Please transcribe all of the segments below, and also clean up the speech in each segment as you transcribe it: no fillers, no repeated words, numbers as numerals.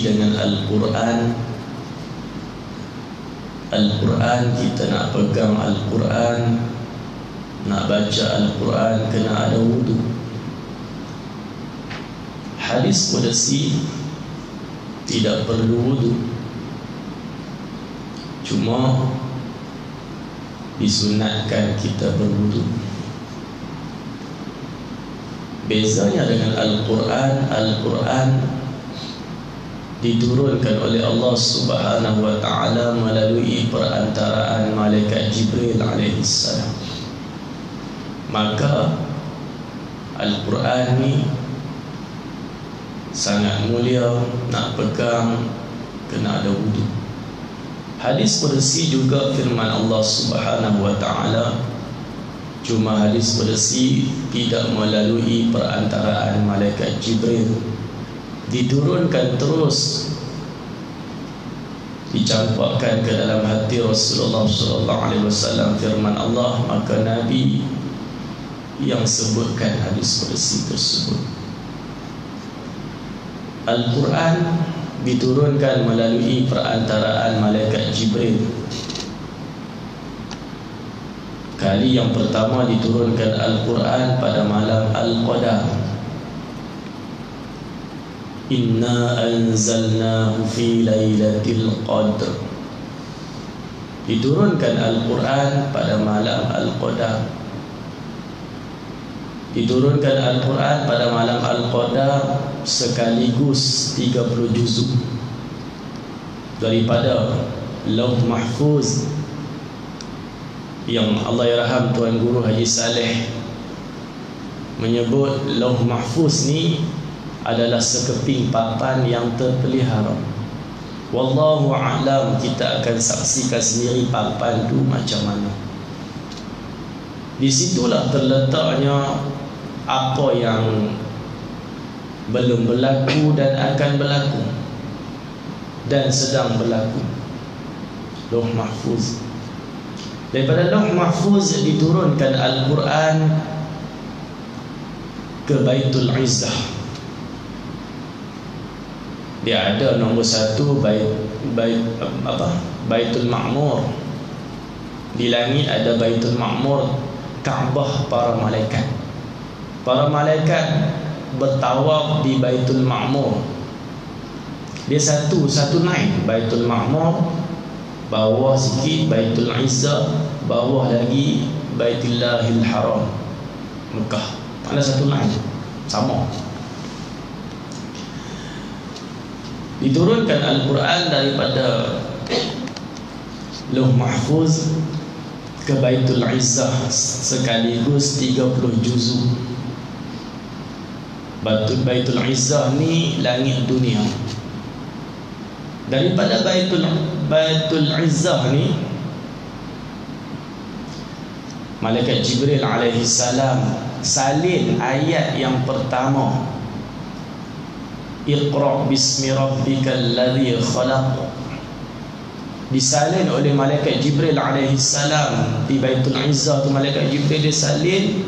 dengan Al-Quran. Al-Quran, kita nak pegang Al-Quran, nak baca Al-Quran, kena ada wudu. Hadis qudsi tidak perlu wudu, cuma disunatkan kita berwudu. Bezanya dengan Al-Quran, Al-Quran diturunkan oleh Allah Subhanahu wa ta'ala melalui perantaraan malaikat Jibril alaihissalam. Maka Al-Quran ni sangat mulia, nak pegang kena ada wudu. Hadis qudsi juga firman Allah Subhanahu wa ta'ala, cuma hadis qudsi tidak melalui perantaraan malaikat Jibril, diturunkan terus, dicampakkan ke dalam hati Rasulullah sallallahu alaihi wasallam firman Allah, maka Nabi yang sebutkan hadis qudsi tersebut. Al-Quran diturunkan melalui perantaraan malaikat Jibril. Kali yang pertama diturunkan Al-Quran pada malam Al-Qadar. Inna anzalnahu fi lailatul qadr. Diturunkan Al-Quran pada malam Al-Qadar. Diturunkan Al-Quran pada malam Al-Qadar sekaligus 30 juzuk daripada Lauh Mahfuz yang Allah yarham Tuan Guru Haji Saleh menyebut Lauh Mahfuz ni adalah sekeping papan yang terpelihara. Wallahu a'lam, kita akan saksikan sendiri papan tu macam mana. Di situlah terletaknya apa yang belum berlaku dan akan berlaku dan sedang berlaku. Lauh Mahfuz. Daripada Lauh Mahfuz diturunkan Al-Quran ke Baitul Izzah. Dia ada nombor 1 Baitul Ma'mur. Di langit ada Baitul Ma'mur, Kaabah para malaikat. Para malaikat bertawaf di Baitul Ma'mur. Dia satu naik Baitul Ma'mur, bawah sikit Baitul Izzah, bawah lagi Baitullahil Haram Mekah. Ada satu naik sama. Diturunkan Al-Quran daripada Lauh Mahfuz ke Baitul Izzah sekaligus 30 juzuk. Baitul Izzah ni langit dunia. Daripada Baitul Izzah ni malaikat Jibril alaihi salam salin ayat yang pertama, Iqra' bismi rabbikal ladzi khalaq. Disalin oleh malaikat Jibril alaihi salam di Baitul Izzah tu. Malaikat Jibril dia salin,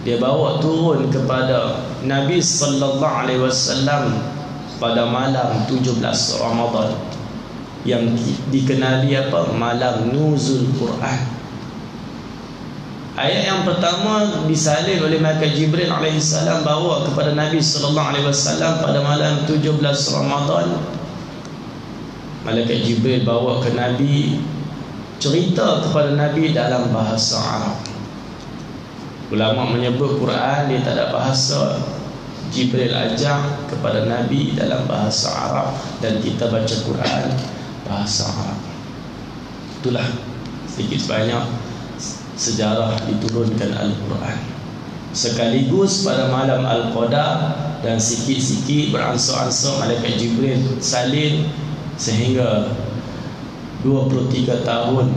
dia bawa turun kepada Nabi sallallahu alaihi wasallam pada malam 17 Ramadan yang dikenali apa? Malam Nuzul Quran. Ayat yang pertama disalin oleh malaikat Jibril alaihi salam bawa kepada Nabi sallallahu alaihi wasallam pada malam 17 Ramadan. Malaikat Jibril bawa ke Nabi, cerita kepada Nabi dalam bahasa Arab. Ulama menyebut Quran dia tak ada bahasa, Jibril ajak kepada Nabi dalam bahasa Arab dan kita baca Quran bahasa Arab. Itulah sedikit sebanyak sejarah diturunkan Al-Quran. Sekaligus pada malam Al-Qadar dan sikit-sikit beransur-ansur malaikat Jibril salin sehingga 23 tahun.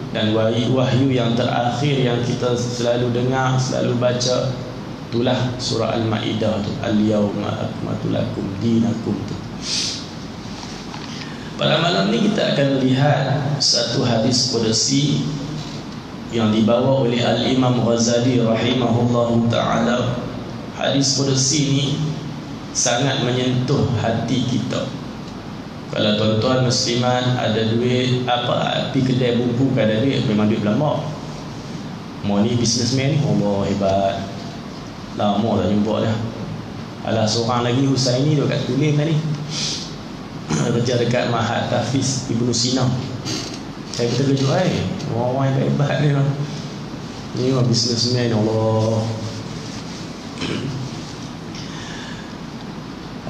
Dan wahyu yang terakhir yang kita selalu dengar, selalu baca, itulah surah Al-Ma'idah tu, Al-Yawma akmaltu lakum dinakum tu. Pada malam ni kita akan lihat satu hadis qudsi yang dibawa oleh Al-Imam Ghazali rahimahullahu ta'ala. Hadis qudsi ni sangat menyentuh hati kita. Kalau tuan-tuan muslimat ada duit, pergi kedai bumbu ada duit, memang duit berlambak. Mau ni businessman ni, Allah hebat. Lama dah jumpa dah. Alah, seorang lagi Husaini tu kat Kulim tadi, kerja dekat Mahat Hafiz Ibnu Sina. Saya kata kejut, orang-orang hebat-hebat ni lah. Ni memang businessman, Allah.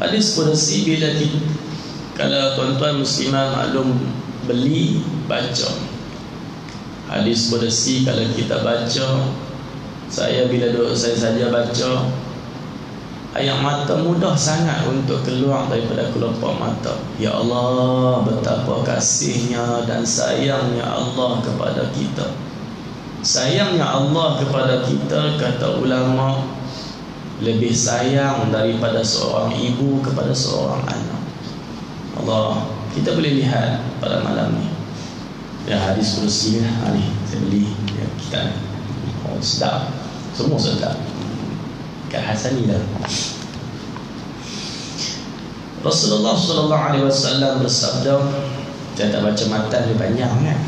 Hadis Qudsi, bila kita, kalau tuan-tuan muslimah maklum beli, baca hadis Qudsi. Kalau kita baca, saya bila duduk saya saja baca, ayat mata mudah sangat untuk keluar daripada kelopak mata. Ya Allah, betapa kasihnya dan sayangnya Allah kepada kita. Sayangnya Allah kepada kita, kata ulama, lebih sayang daripada seorang ibu kepada seorang anak. Allah, kita boleh lihat pada malam ni. Ya, hadis Qudsi lah ni, saya beli ya, kita ni. Oh, sedap. Semua sedap. Kat Hasani lah. Rasulullah SAW bersabda, saya tak baca matan dia panjang kan.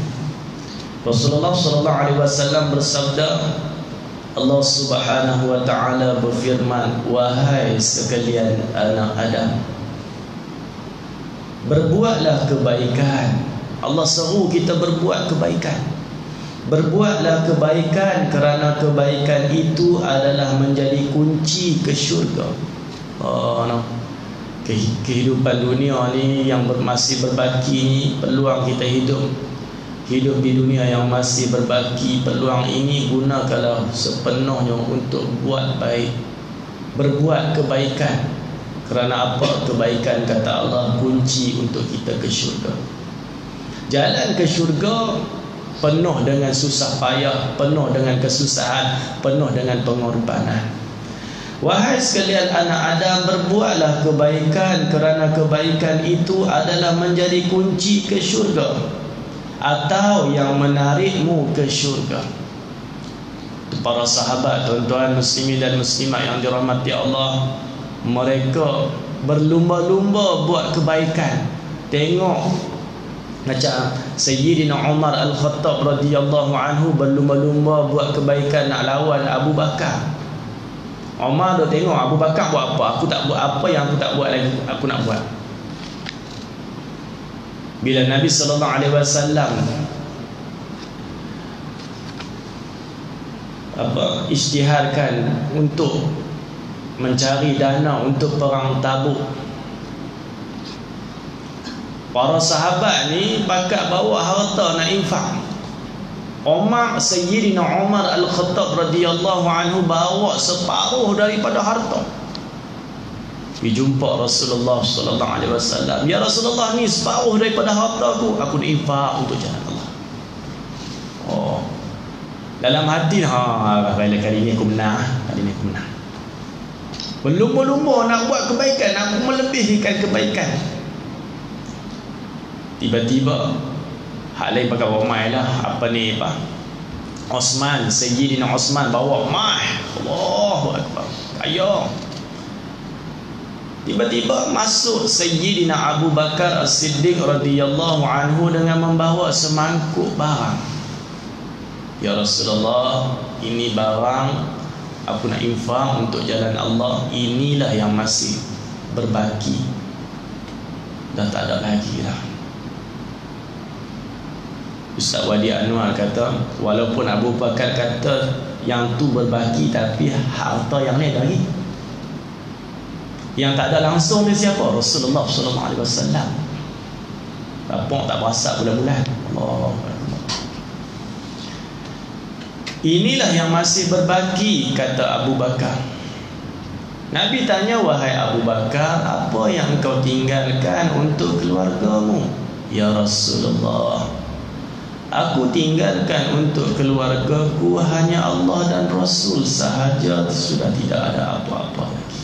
Rasulullah SAW bersabda, Allah Subhanahu wa ta'ala berfirman, wahai sekalian anak Adam, berbuatlah kebaikan. Allah seru kita berbuat kebaikan. Berbuatlah kebaikan, kerana kebaikan itu adalah menjadi kunci ke syurga. Kehidupan dunia ni yang masih berbaki ni, peluang kita hidup di dunia yang masih berbaki, peluang ini gunakanlah sepenuhnya untuk buat baik, berbuat kebaikan. Kerana apa? Kebaikan, kata Allah, kunci untuk kita ke syurga. Jalan ke syurga penuh dengan susah payah, penuh dengan kesusahan, penuh dengan pengorbanan. Wahai sekalian anak Adam, berbuatlah kebaikan, kerana kebaikan itu adalah menjadi kunci ke syurga, atau yang menarikmu ke syurga. Para sahabat, tuan-tuan muslimin dan muslimat yang dirahmati Allah, mereka berlumba-lumba buat kebaikan. Tengok macam Sayyidina Umar Al-Khattab radhiyallahu anhu berlumba-lumba buat kebaikan nak lawan Abu Bakar. Umar dah tengok Abu Bakar buat apa, aku tak buat apa yang aku tak buat lagi, aku nak buat. Bila Nabi SAW isytiharkan untuk mencari dana untuk perang Tabuk, para sahabat ni pakat bawa harta nak infak. Sayyidina Umar Al-Khattab radhiyallahu anhu bawa separuh daripada harta. Dijumpa Rasulullah sallallahu alaihi wasallam, ya Rasulullah, ni separuh daripada harta aku nak infak untuk jalan Allah. Dalam hati, kali ni aku menang, kali ni aku menang. Berlumba-lumba nak buat kebaikan, aku melebihkan kebaikan. Tiba-tiba hak lain pakai ramai lah. Osman, Sayyidina Osman bawa mah, Allahu Akbar, kaya. Tiba-tiba masuk Sayyidina Abu Bakar As-Siddiq radhiyallahu anhu dengan membawa semangkuk barang. Ya Rasulullah, ini barang aku nak infak untuk jalan Allah. Inilah yang masih berbaki, dah tak ada lagi lah. Ustaz Wadi Anwar kata, walaupun Abu Bakar kata yang tu berbaki, tapi harta yang ni ada lagi. Yang tak ada langsung ni siapa? Rasulullah SAW. Rapok tak berasa bulan-bulan. Allah. Inilah yang masih berbaki, kata Abu Bakar. Nabi tanya, wahai Abu Bakar, apa yang kau tinggalkan untuk keluargamu? Ya Rasulullah, aku tinggalkan untuk keluargaku hanya Allah dan Rasul sahaja, sudah tidak ada apa-apa lagi.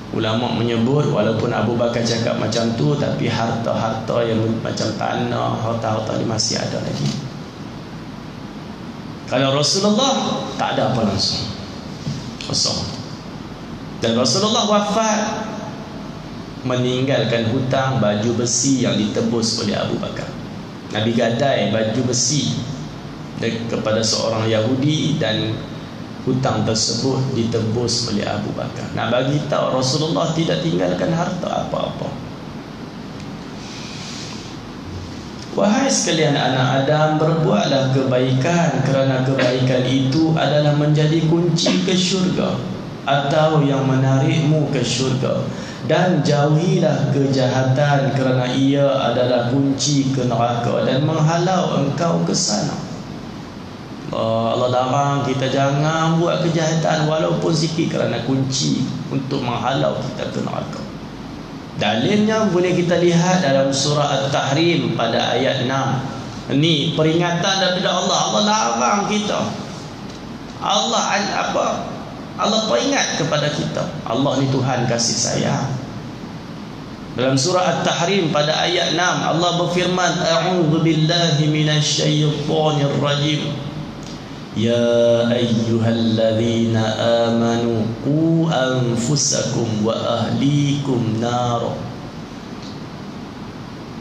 Ulama menyebut, walaupun Abu Bakar cakap macam tu, tapi harta-harta yang macam tanah, harta-harta ni masih ada lagi. Kalau Rasulullah tak ada apa langsung, kosong. Dan Rasulullah wafat meninggalkan hutang baju besi yang ditebus oleh Abu Bakar. Nabi gadai baju besi kepada seorang Yahudi dan hutang tersebut ditebus oleh Abu Bakar. Nak bagi tahu Rasulullah tidak tinggalkan harta apa-apa. Wahai sekalian anak Adam, berbuatlah kebaikan, kerana kebaikan itu adalah menjadi kunci ke syurga atau yang menarikmu ke syurga. Dan jauhilah kejahatan, kerana ia adalah kunci ke neraka dan menghalau engkau ke sana. Allah larang kita jangan buat kejahatan walaupun sikit, kerana kunci untuk menghalau kita ke neraka. Dalilnya boleh kita lihat dalam surah At-Tahrim pada ayat 6. Ini peringatan daripada Allah. Allah larang kita. Allah peringat kepada kita. Allah ni Tuhan kasih sayang. Dalam surah At-Tahrim pada ayat 6 Allah berfirman, A'udzu billahi minasyaitonir rajim. Ya ayyuhalladzina amanu qu anfusakum wa ahlikum nar.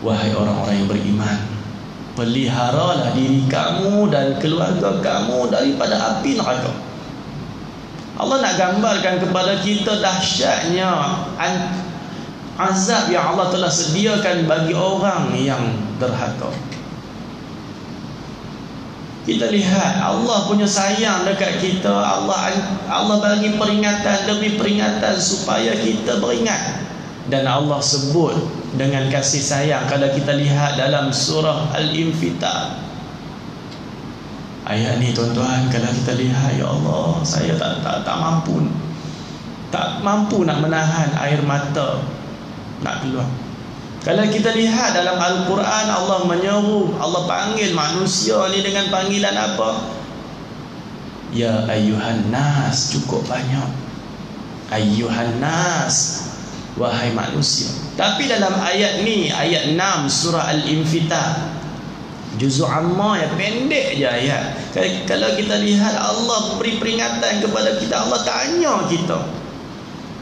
Wahai orang-orang yang beriman, peliharalah diri kamu dan keluarga kamu daripada api neraka. Allah nak gambarkan kepada kita dahsyatnya azab yang Allah telah sediakan bagi orang yang derhaka. Kita lihat Allah punya sayang dekat kita. Allah bagi peringatan demi peringatan supaya kita beringat. Dan Allah sebut dengan kasih sayang. Kalau kita lihat dalam surah Al-Infitar, ayat ni tuan-tuan, kalau kita lihat, ya Allah, saya tak mampu nak menahan air mata nak keluar. Kalau kita lihat dalam Al-Quran, Allah menyeru, Allah panggil manusia ni dengan panggilan apa? Ya ayyuhan nas, cukup banyak. Ayyuhan nas, wahai manusia. Tapi dalam ayat ni, ayat 6 surah Al-Infitar, juzuk amma yang pendek je ayat. Kalau kita lihat, Allah beri peringatan kepada kita. Allah tanya kita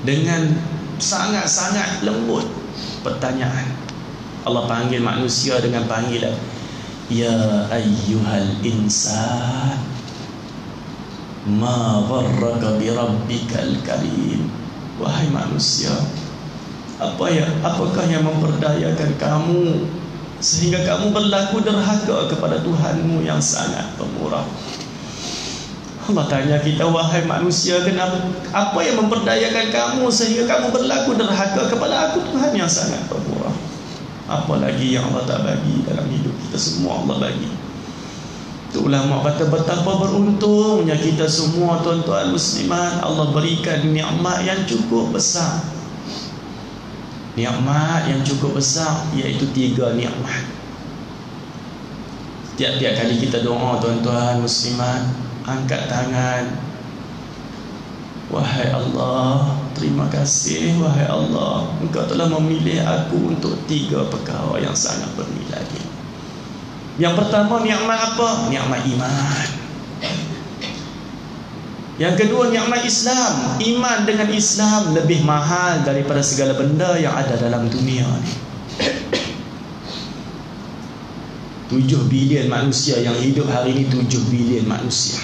dengan sangat-sangat lembut pertanyaan. Allah panggil manusia dengan panggilan, Ya ayyuhal insan, ma gharraka bi rabbikal karim. Wahai manusia, apakah yang memperdayakan kamu sehingga kamu berlaku derhaka kepada Tuhanmu yang sangat pemurah? Allah tanya kita, wahai manusia, kenapa, apa yang memperdayakan kamu sehingga kamu berlaku derhaka kepada aku, Tuhan yang sangat pemurah? Apa lagi yang Allah tak bagi dalam hidup kita? Semua Allah bagi. Tu ulama kata betapa beruntungnya kita semua tuan-tuan muslimat. Allah berikan nikmat yang cukup besar. Nikmat yang cukup besar, iaitu 3 nikmat. Tiap-tiap kali kita doa tuan-tuan muslimat, angkat tangan, wahai Allah, terima kasih wahai Allah, Engkau telah memilih aku untuk 3 perkara yang sangat bernilai. Yang pertama, nikmat apa? Nikmat iman. Yang kedua, nikmat Islam. Iman dengan Islam lebih mahal daripada segala benda yang ada dalam dunia ni. 7 bilion manusia yang hidup hari ini, 7 bilion manusia.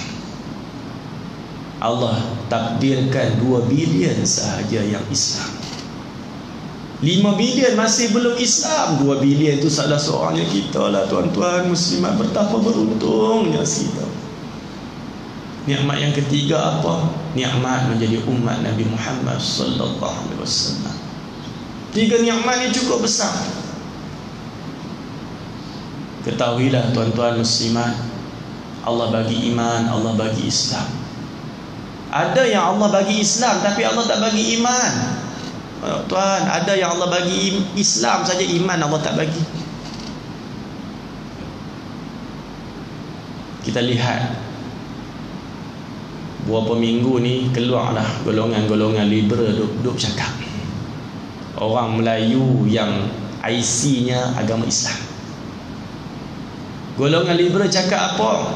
Allah takdirkan 2 bilion sahaja yang Islam. 5 bilion masih belum Islam. 2 bilion itu salah seorangnya kita lah tuan-tuan muslimat. Betapa beruntungnya kita. Nikmat yang ketiga apa? Nikmat menjadi umat Nabi Muhammad sallallahu alaihi wasallam. 3 nikmat ini cukup besar. Ketahuilah tuan-tuan muslimat, Allah bagi iman, Allah bagi Islam. Ada yang Allah bagi Islam tapi Allah tak bagi iman. Tuan, ada yang Allah bagi Islam saja, iman Allah tak bagi. Kita lihat beberapa minggu ni keluarlah golongan-golongan liberal duk cakap, orang Melayu yang IC-nya agama Islam. Golongan liberal cakap apa?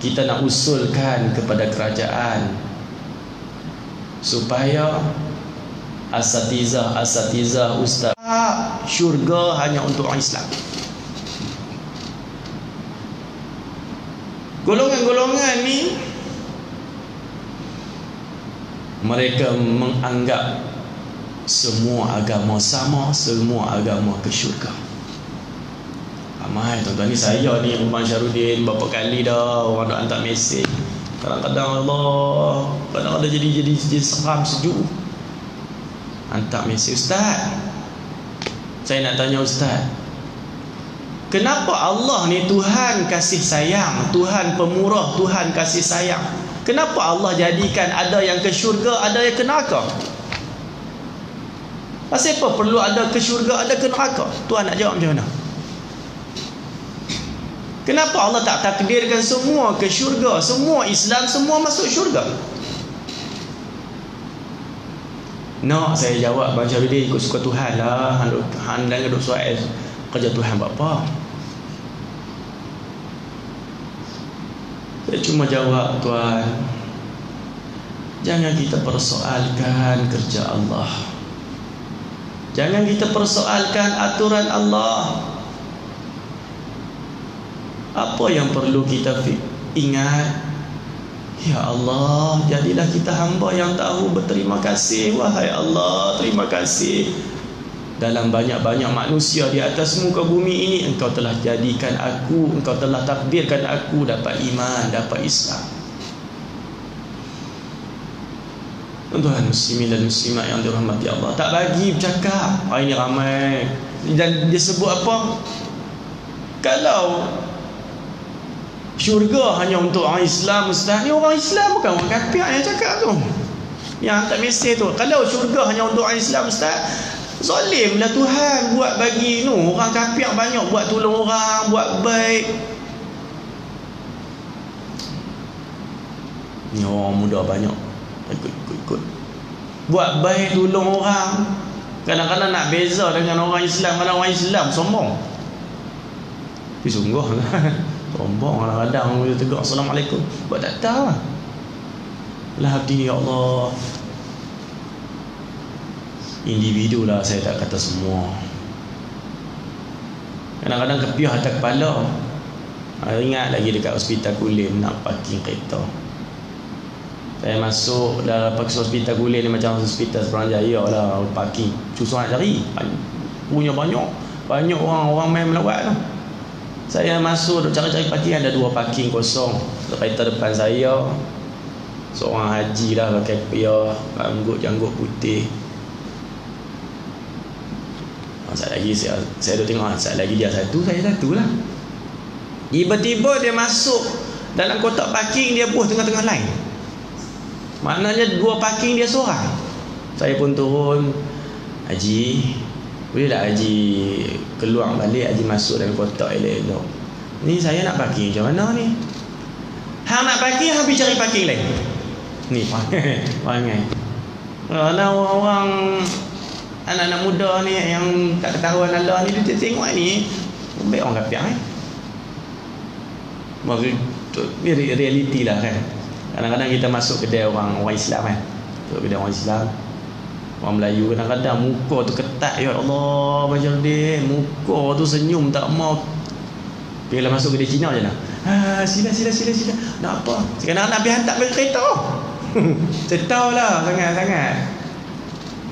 Kita nak usulkan kepada kerajaan supaya asatizah, ustaz. Syurga hanya untuk orang Islam. Golongan-golongan ni mereka menganggap semua agama sama, semua agama ke syurga. Ramai tuan-tuan ni, saya ni Umar Syarudin berapa kali dah orang nak hantar mesej. Kadang-kadang Allah, kadang-kadang jadi seram sejuk. Hantar mesej, ustaz, saya nak tanya ustaz, kenapa Allah ni Tuhan kasih sayang, Tuhan pemurah, Tuhan kasih sayang? Kenapa Allah jadikan ada yang ke syurga, ada yang ke neraka? Pasal apa perlu ada ke syurga, ada ke neraka? Tuhan nak jawab macam mana? Kenapa Allah tak takdirkan semua ke syurga, semua Islam, semua masuk syurga? Nak saya jawab, Bang Syarudin, ikut suka Tuhan lah. Han dan duduk soal kerja Tuhan buat apa? Saya cuma jawab, tuan, jangan kita persoalkan kerja Allah, jangan kita persoalkan aturan Allah. Apa yang perlu kita ingat? Ya Allah, jadilah kita hamba yang tahu berterima kasih. Wahai Allah, terima kasih. Dalam banyak-banyak manusia di atas muka bumi ini, Engkau telah jadikan aku, Engkau telah takdirkan aku dapat iman, dapat Islam. Tuan-tuan muslimin dan muslimat yang dirahmati Allah, tak bagi bercakap. Ini ramai. Dan dia sebut apa? Kalau syurga hanya untuk orang Islam, ustaz, ni orang Islam bukan orang kafir yang cakap tu, yang hantar mesej tu. Kalau syurga hanya untuk orang Islam, ustaz, zalimlah Tuhan buat bagi orang kafir banyak buat tolong orang, buat baik. Ni orang muda banyak ikut buat baik, tolong orang. Kadang-kadang nak beza dengan orang Islam. Kadang orang Islam sombong. Sungguh lah. Sombong kadang-kadang dia tegur Assalamualaikum, buat tak tahu lah hati. Ya Allah, individu lah, saya tak kata semua. Kadang-kadang kepiah atas kepala. Ingat lagi dekat hospital Kulim nak parking kereta. Saya masuk dah pakai hospital Kulim ni macam hospital Seberang-Jaya lah, parking susah nak cari, punya banyak orang main melawat lah. Saya masuk cari-cari parking, ada 2 parking kosong. Kereta depan saya seorang haji lah, pakai kopiah, janggut putih. Saat lagi saya dah tengok, saat lagi dia satu, saya satu lah. Tiba-tiba dia masuk dalam kotak parking, dia buh tengah-tengah line. Maknanya 2 parking dia seorang. Saya pun turun, haji, boleh tak haji keluar balik, haji masuk dalam kotak elok-elok. Ni saya nak parking macam mana ni? Hang nak parking, hang pergi cari parking lain. Ni perangai. Kalau orang anak-anak muda ni yang tak ketahuan Allah ni, dia tengok ni baik orang kafir Ini realiti lah kan. Kadang-kadang kita masuk kedai orang Islam kan, kedai orang Islam, orang Melayu, kadang-kadang muka tu ketat. Ya Allah, macam dia muka tu senyum tak mau. Bila masuk kedai Cina je lah, sila nak apa? Sekarang nak pergi hantar balik kereta. Saya tahu lah sangat-sangat.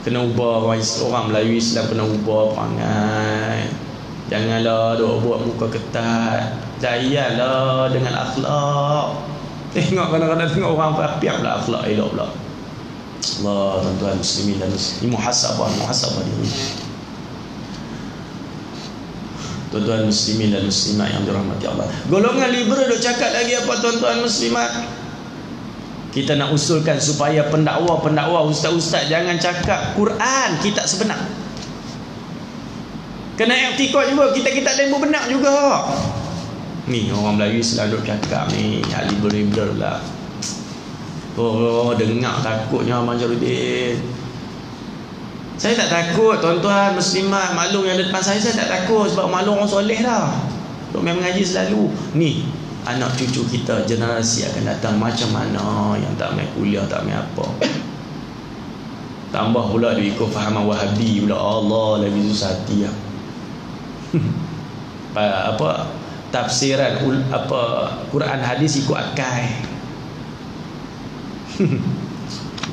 Kena ubah orang Melayu Islam, kena ubah perangai. Janganlah duk buat muka ketat. Jayalah dengan akhlak. Tengok kadang-kadang tengok orang kafir pula akhlak elok pula. Allah, tuan-tuan muslimin dan muslimat, muhasabah diri. Tuan-tuan muslimin dan muslimat yang dirahmati Allah. Golongan liberal duk cakap lagi apa, tuan-tuan muslimat? Kita nak usulkan supaya pendakwa, ustaz-ustaz jangan cakap Quran kitab sebenar. Kena i'tikad juga, kita lain benar juga. Ni orang Melayu Islam duk cakap ni, liberal lah. Oh, dengar takutnya Abang Syarudin. Saya tak takut, tuan-tuan muslimat, maklum yang depan saya tak takut, sebab maklum orang soleh dah. Duk main mengaji selalu. Ni anak cucu kita, generasi akan datang macam mana yang tak main kuliah, tak main apa. Tambah pula dia ikut fahaman Wahabi pula. Allah lagi susah hati lah. Apa tafsiran Quran hadis ikut akal.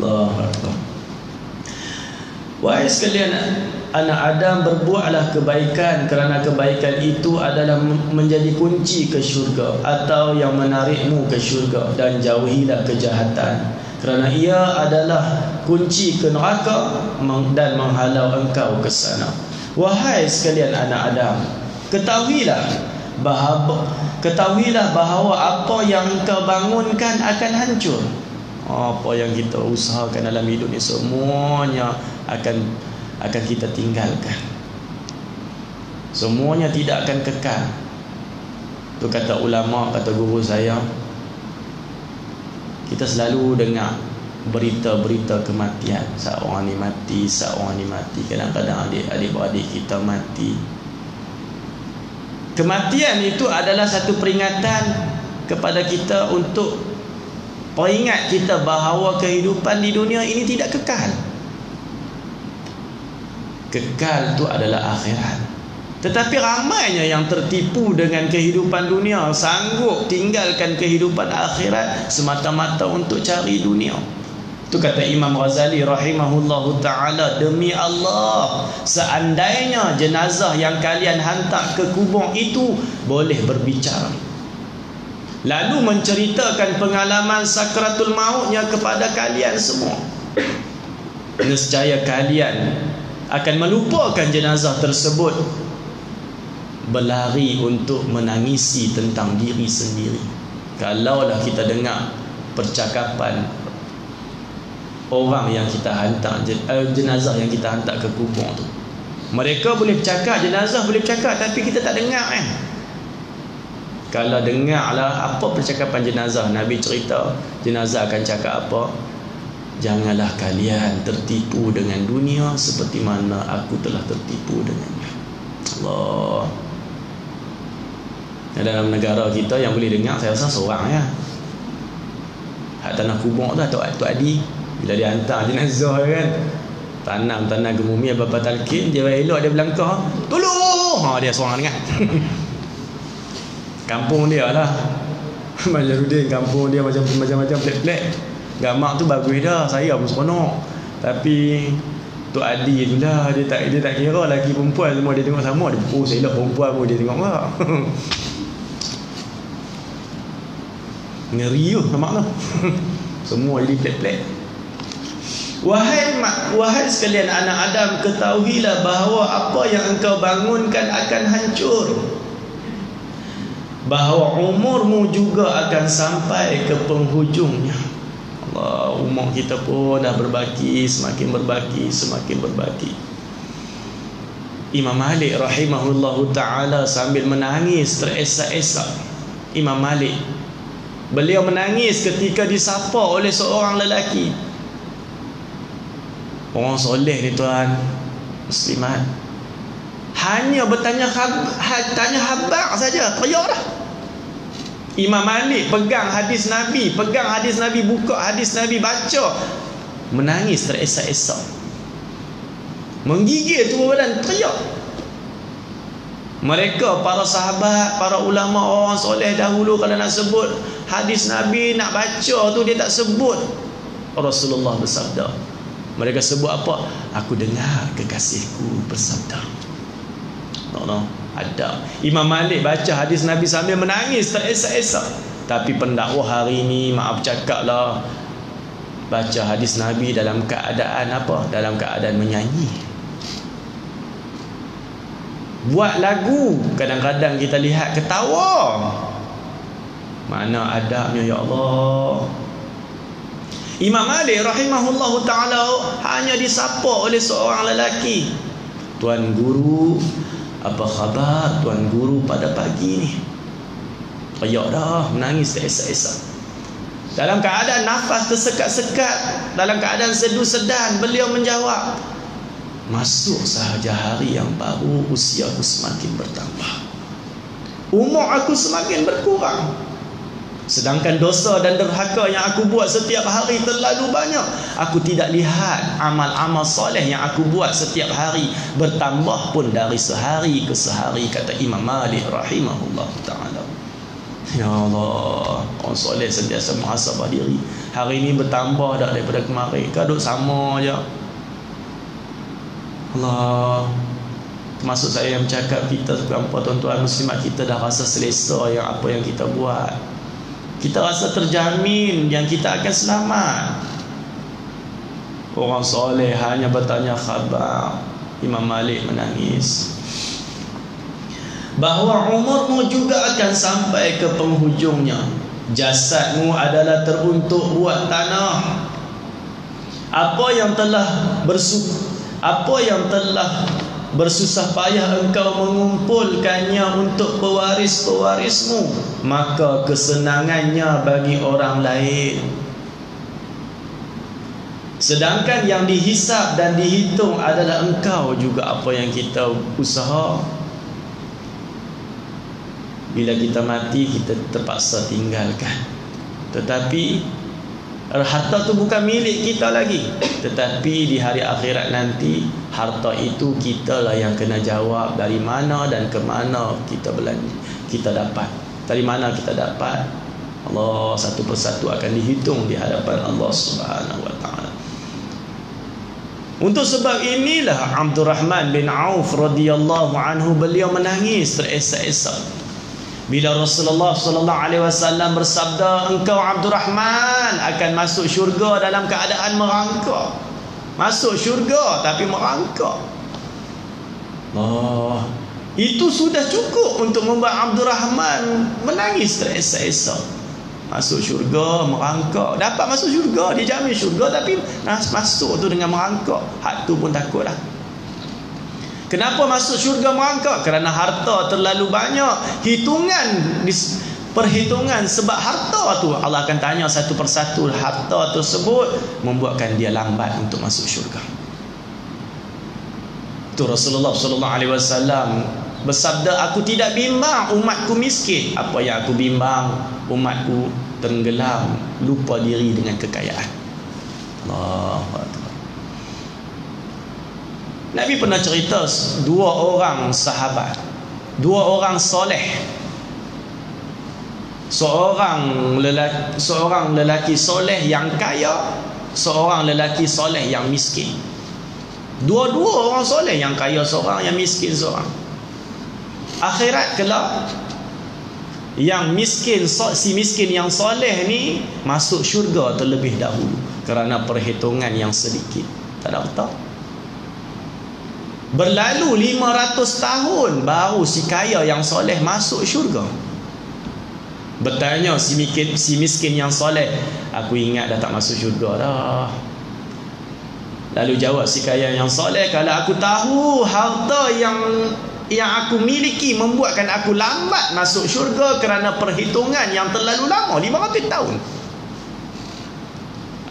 Allah. Wahai sekalian anak Adam, berbuatlah kebaikan kerana kebaikan itu adalah menjadi kunci ke syurga atau yang menarikmu ke syurga, dan jauhilah kejahatan kerana ia adalah kunci ke neraka dan menghalau engkau ke sana. Wahai sekalian anak Adam, ketahuilah bahawa apa yang engkau bangunkan akan hancur. Apa yang kita usahakan dalam hidup ni semuanya akan kita tinggalkan. Semuanya tidak akan kekal. Tu kata ulama, kata guru saya. Kita selalu dengar berita-berita kematian. Seorang ni mati, seorang ni mati. Kadang-kadang adik-adik kita mati. Kematian itu adalah satu peringatan kepada kita untuk peringat kita bahawa kehidupan di dunia ini tidak kekal. Kekal itu adalah akhirat. Tetapi ramainya yang tertipu dengan kehidupan dunia, sanggup tinggalkan kehidupan akhirat semata-mata untuk cari dunia. Itu kata Imam Ghazali rahimahullahu ta'ala, demi Allah, seandainya jenazah yang kalian hantar ke kubur itu boleh berbicara, lalu menceritakan pengalaman sakratul mautnya kepada kalian semua, nescaya kalian akan melupakan jenazah tersebut, berlari untuk menangisi tentang diri sendiri. Kalaulah kita dengar percakapan orang yang kita hantar, jenazah yang kita hantar ke kubur tu, mereka boleh bercakap, jenazah boleh bercakap, tapi kita tak dengar kan. Kalau dengarlah apa percakapan jenazah, Nabi cerita jenazah akan cakap apa? Janganlah kalian tertipu dengan dunia seperti mana aku telah tertipu dengannya. Allah. Dalam negara kita yang boleh dengar, saya rasa seorang ya. Hak tanah kubur tu Tok Adi, bila dia hantar jenazah kan, tanam ke bumi apa talqin, dia elok dia belangkah, tolong. Dia seorang dengar. Kampung dia lah, Majarudin, kampung dia macam-macam plek-plek. Gamak tu bagus dah, saya pun seronok. Tapi Tok Adi tu lah, dia tak kira lelaki perempuan semua dia tengok sama. Dia saya lah perempuan pun dia tengok tak. Ngeri tu gamak tu. Semua jadi plek-plek. Wahai sekalian anak Adam, ketahuilah bahawa apa yang engkau bangunkan akan hancur, bahawa umurmu juga akan sampai ke penghujungnya. Allah, umur kita pun dah berbaki, semakin berbaki. Imam Malik rahimahullahu ta'ala sambil menangis teresak-esak. Imam Malik, beliau menangis ketika disapa oleh seorang lelaki. Orang soleh ni tuan, muslimat, hanya bertanya tanya khabar saja, teriak dah. Imam Malik pegang hadis Nabi, buka hadis Nabi, baca, menangis teresak-esak, menggigil tubuh badan, teriak. Mereka, para sahabat, para ulama, orang soleh dahulu, kalau nak sebut hadis Nabi, nak baca tu, dia tak sebut Rasulullah bersabda. Mereka sebut apa? Aku dengar kekasihku bersabda. No. Ada. Imam Malik baca hadis Nabi sambil menangis teresak-esak. Tapi pendakwah hari ini, maaf cakaplah, baca hadis Nabi dalam keadaan apa? Dalam keadaan menyanyi. Buat lagu, kadang-kadang kita lihat ketawa. Mana adabnya, ya Allah. Imam Malik rahimahullahu ta'ala hanya disapa oleh seorang lelaki. Tuan guru, apa khabar tuan guru pada pagi ni? Teriak dah, menangis teresak-esak. Dalam keadaan nafas tersekat-sekat, dalam keadaan sedu-sedan, beliau menjawab, masuk sahaja hari yang baru, usia aku semakin bertambah, umur aku semakin berkurang. Sedangkan dosa dan derhaka yang aku buat setiap hari terlalu banyak. Aku tidak lihat amal-amal soleh yang aku buat setiap hari bertambah pun dari sehari ke sehari, kata Imam Malik rahimahullah ta'ala. Ya Allah, orang soleh sentiasa muhasabah diri. Hari ini bertambah dah daripada kemarin, kaduk sama je. Allah, termasuk saya yang bercakap, kita seberapa tuan-tuan muslimat, kita dah rasa selesa yang apa yang kita buat. Kita rasa terjamin yang kita akan selamat. Orang soleh hanya bertanya khabar. Imam Malik menangis. Bahawa umurmu juga akan sampai ke penghujungnya. Jasadmu adalah teruntuk buat tanah. Apa yang telah bersusah payah engkau mengumpulkannya untuk pewaris-pewarismu, maka kesenangannya bagi orang lain. Sedangkan yang dihisap dan dihitung adalah engkau juga apa yang kita usaha. Bila kita mati, kita terpaksa tinggalkan. Tetapi harta tu bukan milik kita lagi. Tetapi di hari akhirat nanti, harta itu kitalah yang kena jawab dari mana dan ke mana kita belanja, kita dapat. Dari mana kita dapat, Allah satu persatu akan dihitung di hadapan Allah Subhanahu wa taala. Untuk sebab inilah Abdurrahman bin Auf radhiyallahu anhu, beliau menangis teresak-esak bila Rasulullah sallallahu alaihi wasallam bersabda, engkau Abdurrahman akan masuk syurga dalam keadaan merangkak. Masuk syurga tapi merangkak. Itu sudah cukup untuk membuat Abdurrahman menangis teresak-esak. Masuk syurga, merangkak. Dapat masuk syurga, dijamin syurga, tapi masuk tu dengan merangkak. Hak tu pun takutlah. Kenapa masuk syurga merangkak? Kerana harta terlalu banyak. Perhitungan sebab harta tu, Allah akan tanya satu persatu. Harta tersebut membuatkan dia lambat untuk masuk syurga. Tu Rasulullah sallallahu alaihi wasallam bersabda, aku tidak bimbang umatku miskin. Apa yang aku bimbang, umatku tenggelam, lupa diri dengan kekayaan. Allahu Akbar. Nabi pernah cerita dua orang sahabat, dua orang soleh. Seorang lelaki soleh yang kaya, seorang lelaki soleh yang miskin. Dua-dua orang soleh, yang kaya seorang, yang miskin seorang. Akhirat kelak, yang miskin, si miskin yang soleh ni masuk syurga terlebih dahulu kerana perhitungan yang sedikit. Tak ada apa. Berlalu 500 tahun baru si kaya yang soleh masuk syurga. Bertanya si miskin yang soleh, aku ingat dah tak masuk syurga dah. Lalu jawab si kaya yang soleh, kalau aku tahu harta yang aku miliki membuatkan aku lambat masuk syurga kerana perhitungan yang terlalu lama, 500 tahun,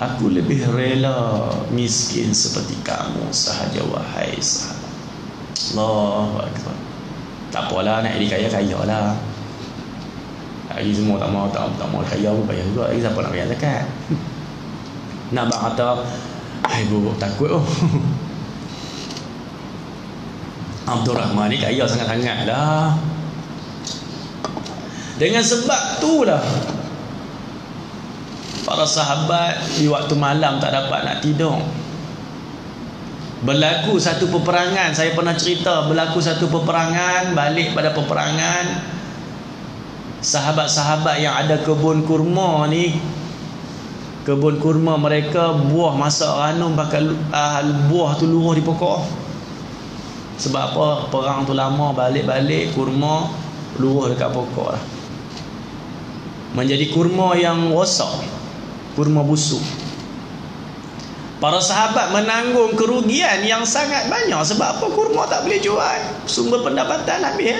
aku lebih rela miskin seperti kamu sahaja, wahai sahabat. Allahu Akbar. Tak apalah, nak jadi kaya-kaya lah. Lagi semua tak mau kaya pun bayar juga. Lagi siapa nak bayar zakat? Nak kata, buruk takut Abdurrahman ni kaya sangat-sangat dah. Dengan sebab tu lah para sahabat di waktu malam tak dapat nak tidur. Berlaku satu peperangan, saya pernah cerita, berlaku satu peperangan, balik pada peperangan, sahabat-sahabat yang ada kebun kurma ni, kebun kurma mereka buah masak ranum pakai buah tu luruh di pokok. Sebab apa? Perang tu lama, balik-balik kurma luruh dekat pokok lah. Menjadi kurma yang rosak, kurma busuk. Para sahabat menanggung kerugian yang sangat banyak. Sebab apa? Kurma tak boleh jual, sumber pendapatan habis ya.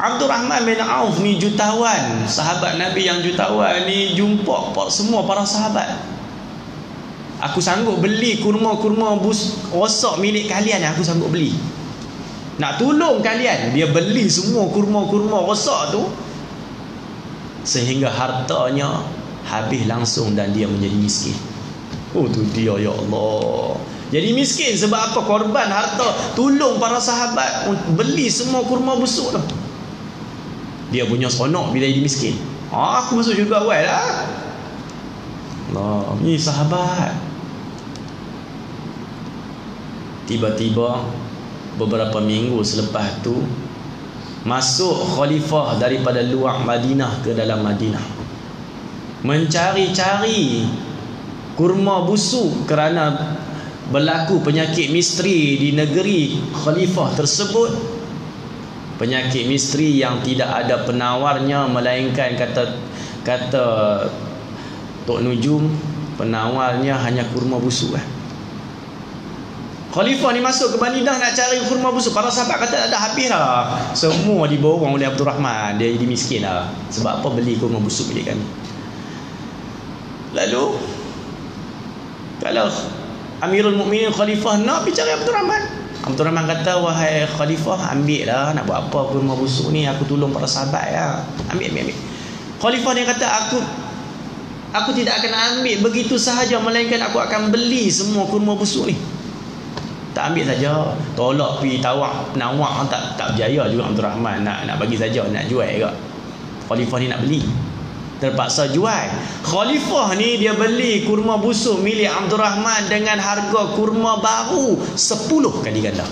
Abdurrahman bin Auf ni jutawan, sahabat Nabi yang jutawan ni, jumpa semua para sahabat. Aku sanggup beli kurma-kurma rosak milik kalian, aku sanggup beli. nak tolong kalian, dia beli semua kurma-kurma rosak tu sehingga hartanya habis langsung dan dia menjadi miskin. Oh tu dia, ya Allah. Jadi miskin sebab apa? Korban harta, tolong para sahabat beli semua kurma busuk tu. Dia punya seronok bila jadi miskin. Aku masuk syurga awal lah. Allah, ni sahabat. Tiba-tiba beberapa minggu selepas tu masuk khalifah daripada luar Madinah ke dalam Madinah, mencari-cari kurma busuk kerana berlaku penyakit misteri di negeri khalifah tersebut. Penyakit misteri yang tidak ada penawarnya, melainkan kata Tok Nujum, penawarnya hanya kurma busuk. Khalifah ni masuk ke Madinah nak cari kurma busuk. Para sahabat kata dah habis dah. Semua diborong oleh Abdul Rahman. Dia jadi miskin lah. Sebab apa? Beli kurma busuk milik kami. Lalu kalau Amirul Mukminin Khalifah nak pergi cari Abdul Rahman, Abdul Rahman kata, wahai Khalifah, ambil lah, nak buat apa kurma busuk ni, aku tolong para sahabat ya. Ambil. Khalifah ni kata, aku tidak akan ambil begitu sahaja, melainkan aku akan beli semua kurma busuk ni. Tak ambil saja, tolak pergi tawak penawak, tak berjaya juga Abdul Rahman nak bagi saja, nak jual juga. Khalifah ni nak beli, terpaksa jual. Khalifah ni dia beli kurma busuk milik Abdul Rahman dengan harga kurma baru 10 kali ganda.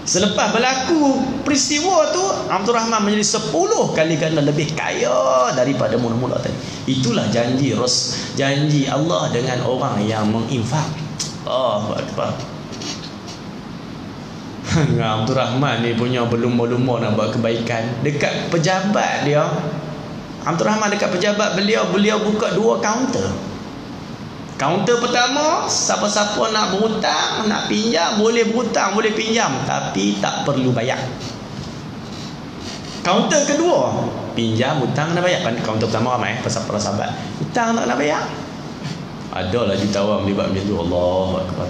Selepas berlaku peristiwa tu, Abdul Rahman menjadi 10 kali ganda lebih kaya daripada mula-mula tadi. Itulah janji Allah dengan orang yang menginfak. Allahu Akbar. Abdul Rahman ni punya berlumba-lumba nak buat kebaikan. Dekat pejabat dia, Abdul Rahman dekat pejabat beliau buka 2 kaunter. Kaunter pertama, siapa-siapa nak berhutang, nak pinjam, boleh berhutang, boleh pinjam, tapi tak perlu bayar. Kaunter kedua, pinjam, hutang, nak bayar. Kaunter pertama ramai pasal para sahabat, hutang tak nak bayar. Adalah jutawan melibat macam tu. Allahu Akbar.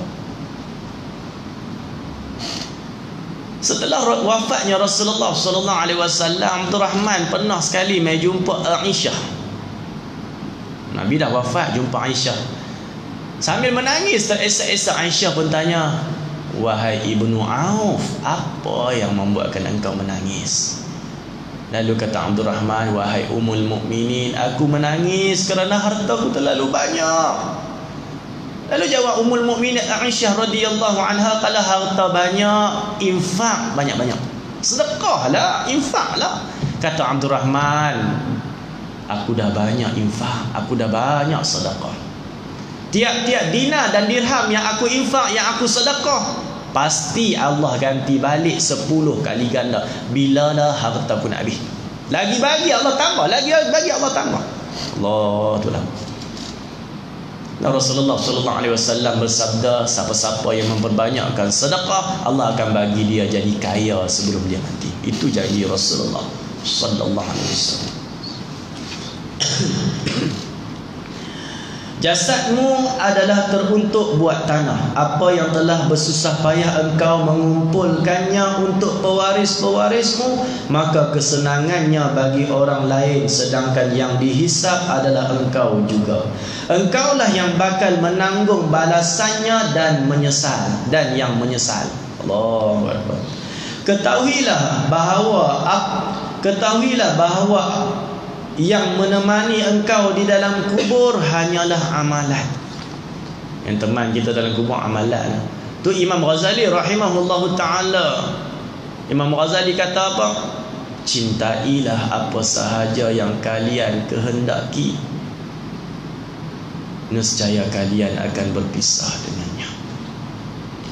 Setelah wafatnya Rasulullah sallallahu alaihi wasallam, Abdul Rahman pernah sekali mai jumpa Aisyah. Nabi dah wafat, jumpa Aisyah. Sambil menangis teresak-esak, Aisyah pun tanya, wahai Ibnu Auf, apa yang membuatkan engkau menangis? Lalu kata Abdul Rahman, wahai Ummul Mukminin, aku menangis kerana hartaku terlalu banyak. Lalu jawab Ummul Mukminin Aisyah radhiyallahu anha, kalau harta banyak, infak banyak-banyak. Sedekahlah, infaklah. Kata Abdul Rahman, aku dah banyak infak, aku dah banyak sedekah. Tiap-tiap dinar dan dirham yang aku infak, yang aku sedekah, pasti Allah ganti balik 10 kali ganda. Bila dah harta pun habis, lagi bagi Allah tambah, lagi bagi Allah tambah. Allah tu lah. Rasulullah sallallahu alaihi wasallam bersabda, siapa-siapa yang memperbanyakkan sedekah, Allah akan bagi dia jadi kaya sebelum dia mati. Itu janji Rasulullah sallallahu alaihi wasallam. Jasadmu adalah teruntuk buat tanah. Apa yang telah bersusah payah engkau mengumpulkannya untuk pewaris-pewarismu, maka kesenangannya bagi orang lain, sedangkan yang dihisap adalah engkau juga. Engkaulah yang bakal menanggung balasannya dan yang menyesal. Allahu Akbar. Ketahuilah bahawa yang menemani engkau di dalam kubur hanyalah amalan. Yang teman kita dalam kubur amalan. Tu Imam Ghazali rahimahullahu ta'ala. Imam Ghazali kata apa? Cintailah apa sahaja yang kalian kehendaki, nescaya kalian akan berpisah dengannya.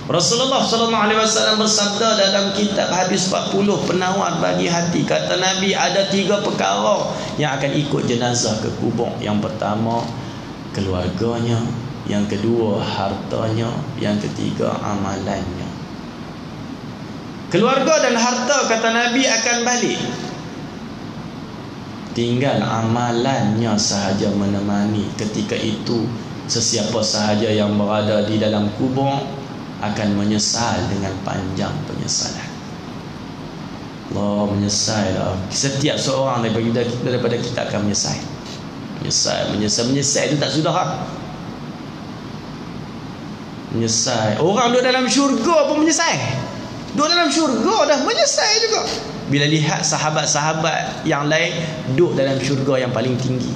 Rasulullah sallallahu alaihi wasallam bersabda dalam kitab Hadis 40 penawar bagi hati, kata Nabi, ada 3 perkara yang akan ikut jenazah ke kubur. Yang pertama, keluarganya. Yang kedua, hartanya. Yang ketiga, amalannya. Keluarga dan harta, kata Nabi, akan balik. Tinggal amalannya sahaja menemani. Ketika itu, sesiapa sahaja yang berada di dalam kubur akan menyesal dengan panjang penyesalan. Allah menyesal lah. Setiap seorang daripada kita akan menyesal. Menyesal itu tak sudah lah. Menyesal. Orang duduk dalam syurga pun menyesal. Duduk dalam syurga dah menyesal juga. Bila lihat sahabat-sahabat yang lain duduk dalam syurga yang paling tinggi.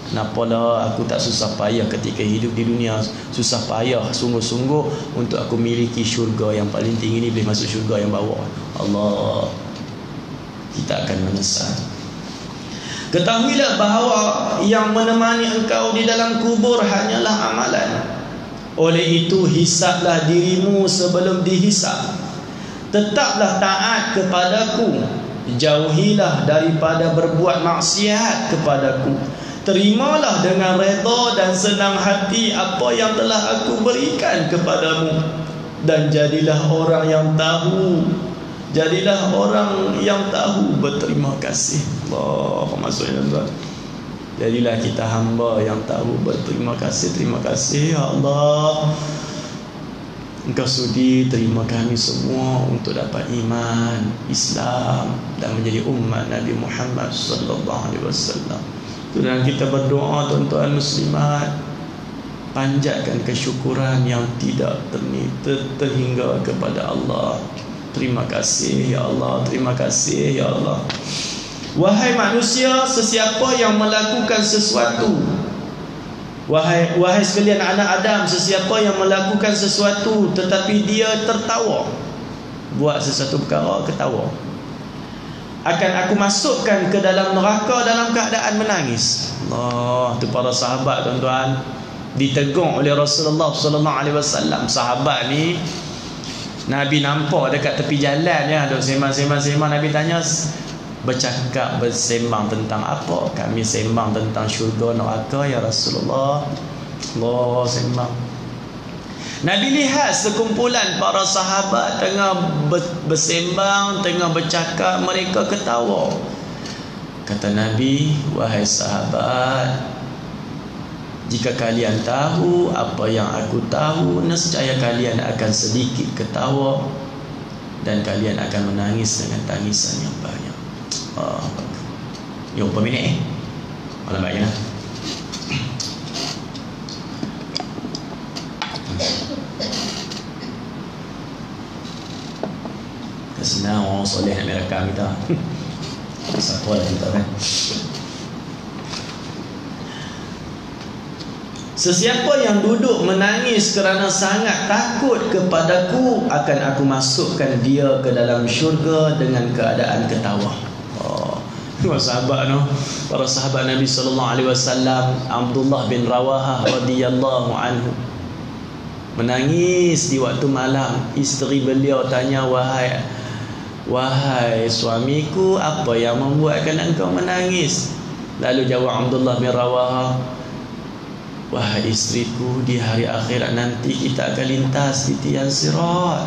Kenapalah aku tak susah payah ketika hidup di dunia, susah payah sungguh-sungguh untuk aku miliki syurga yang paling tinggi ni, boleh masuk syurga yang bawah. Allah, kita akan menyesal. Ketahuilah bahawa yang menemani engkau di dalam kubur hanyalah amalan. Oleh itu hisablah dirimu sebelum dihisab. Tetaplah taat kepadaku, jauhilah daripada berbuat maksiat kepadaku. Terimalah dengan redha dan senang hati apa yang telah aku berikan kepadamu. Dan jadilah orang yang tahu. Jadilah orang yang tahu berterima kasih. Allah, apa maksudnya tuan? Jadilah kita hamba yang tahu berterima kasih. Terima kasih ya Allah, Engkau sudi terima kami semua untuk dapat iman Islam dan menjadi umat Nabi Muhammad sallallahu alaihi wasallam. Dan kita berdoa tuan-tuan muslimat, panjatkan kesyukuran yang tidak terhingga kepada Allah. Terima kasih ya Allah, terima kasih ya Allah. Wahai manusia, sesiapa yang melakukan sesuatu, Wahai sekalian anak Adam, sesiapa yang melakukan sesuatu tetapi dia tertawa, buat sesuatu perkara ketawa, akan aku masukkan ke dalam neraka dalam keadaan menangis. Allah, tu para sahabat tuan-tuan ditegur oleh Rasulullah sallallahu alaihi wasallam. Sahabat ni Nabi nampak dekat tepi jalan ya, duk sembang. Nabi tanya, bercakap bersembang tentang apa? Kami sembang tentang syurga neraka ya Rasulullah. Allah, sembang. Nabi lihat sekumpulan para sahabat tengah bersembang, tengah bercakap, mereka ketawa. Kata Nabi, wahai sahabat, jika kalian tahu apa yang aku tahu, nescaya kalian akan sedikit ketawa dan kalian akan menangis dengan tangisan yang banyak. Yung peminit malam baik lah. Senang orang soleh nak merekam kita. Siapa lah kita kan. Sesiapa yang duduk menangis kerana sangat takut kepadaku, akan aku masukkan dia ke dalam syurga dengan keadaan ketawa. Para sahabat Nabi sallallahu alaihi wasallam, Abdullah bin Rawahah radhiyallahu anhu menangis di waktu malam. Isteri beliau tanya, wahai suamiku, apa yang membuatkan engkau menangis? Lalu jawab Abdullah bin Rawahah, wahai isteriku, di hari akhirat nanti kita akan lintas di tiang sirat.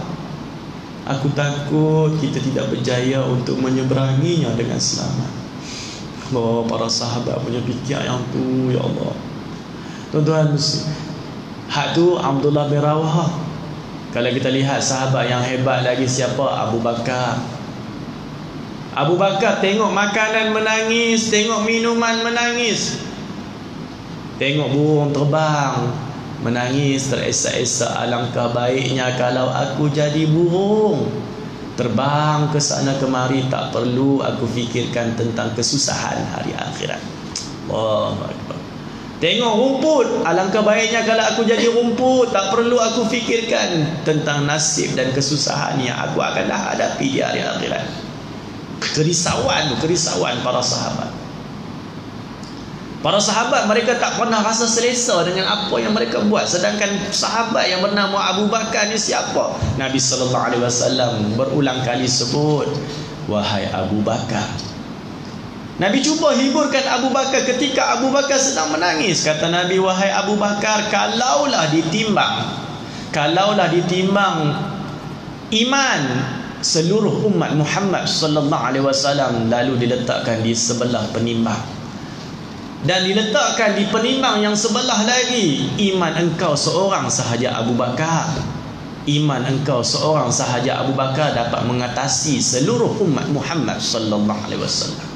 Aku takut kita tidak berjaya untuk menyeberanginya dengan selamat. Allah, para sahabat punya fikir yang tu, ya Allah. Tuan-tuan, hak tu Abdullah bin Rawahah. Kalau kita lihat sahabat yang hebat lagi, siapa? Abu Bakar. Abu Bakar tengok makanan menangis, tengok minuman menangis, tengok burung terbang menangis, teresak-esak. Alangkah baiknya kalau aku jadi burung, terbang ke sana kemari, tak perlu aku fikirkan tentang kesusahan hari akhirat. Allahu Akbar. Tengok rumput, alangkah baiknya kalau aku jadi rumput, tak perlu aku fikirkan tentang nasib dan kesusahan yang aku akan hadapi di hari akhirat. Kerisauan para sahabat. Para sahabat mereka tak pernah rasa selesa dengan apa yang mereka buat. Sedangkan sahabat yang bernama Abu Bakar ni siapa? Nabi sallallahu alaihi wasallam berulang kali sebut, wahai Abu Bakar. Nabi cuba hiburkan Abu Bakar ketika Abu Bakar sedang menangis. Kata Nabi, wahai Abu Bakar, kalaulah ditimbang iman seluruh umat Muhammad sallallahu alaihi wasallam, lalu diletakkan di sebelah penimbang, dan diletakkan di penimbang yang sebelah lagi iman engkau seorang sahaja Abu Bakar, iman engkau seorang sahaja Abu Bakar dapat mengatasi seluruh umat Muhammad sallallahu alaihi wasallam.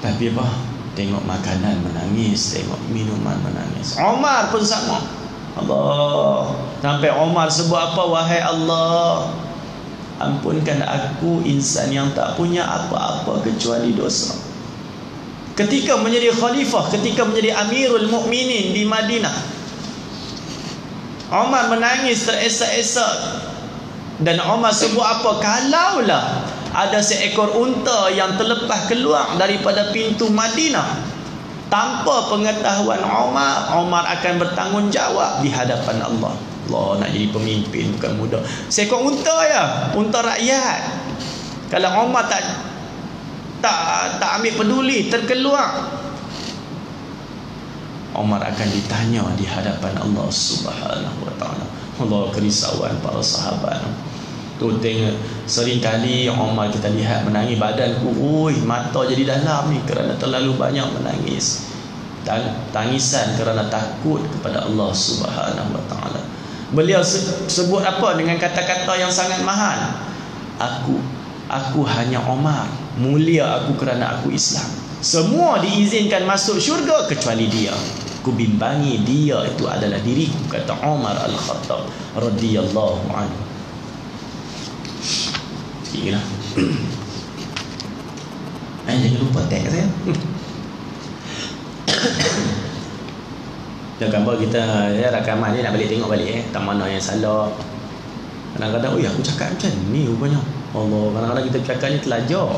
Tapi apa? Tengok makanan menangis, tengok minuman menangis. Umar pun sama. Allah, sampai Umar sebut apa? Wahai Allah, ampunkan aku insan yang tak punya apa-apa kecuali dosa. Ketika menjadi khalifah, ketika menjadi Amirul Mukminin di Madinah, Umar menangis teresak-esak. Dan Umar sebut apa? Kalaulah ada seekor unta yang terlepas keluar daripada pintu Madinah tanpa pengetahuan Umar, Umar akan bertanggungjawab di hadapan Allah. Allah, nak jadi pemimpin bukan mudah. Seekor unta ya, unta rakyat. Kalau Umar tak ambil peduli, terkeluar, Umar akan ditanya di hadapan Allah Subhanahu wa taala. Allah, kerisauan para sahabat. Tu tengok, seringkali Umar kita lihat menangis, badanku mata jadi dalam ni kerana terlalu banyak menangis. Dan tangisan kerana takut kepada Allah Subhanahu wa taala. Beliau sebut apa dengan kata-kata yang sangat mahal? Aku hanya Umar, mulia aku kerana aku Islam. Semua diizinkan masuk syurga kecuali dia. Ku bimbangi dia itu adalah diriku, kata Umar Al-Khattab radhiyallahu anhu. Sikitlah. Jangan lupa tag saya. Dan gambar kita rakaman ni nak balik tengok balik tak mana yang salah. Kadang-kadang aku cakap macam ni rupanya. Allah, kadang-kadang kita cakap ni telajak.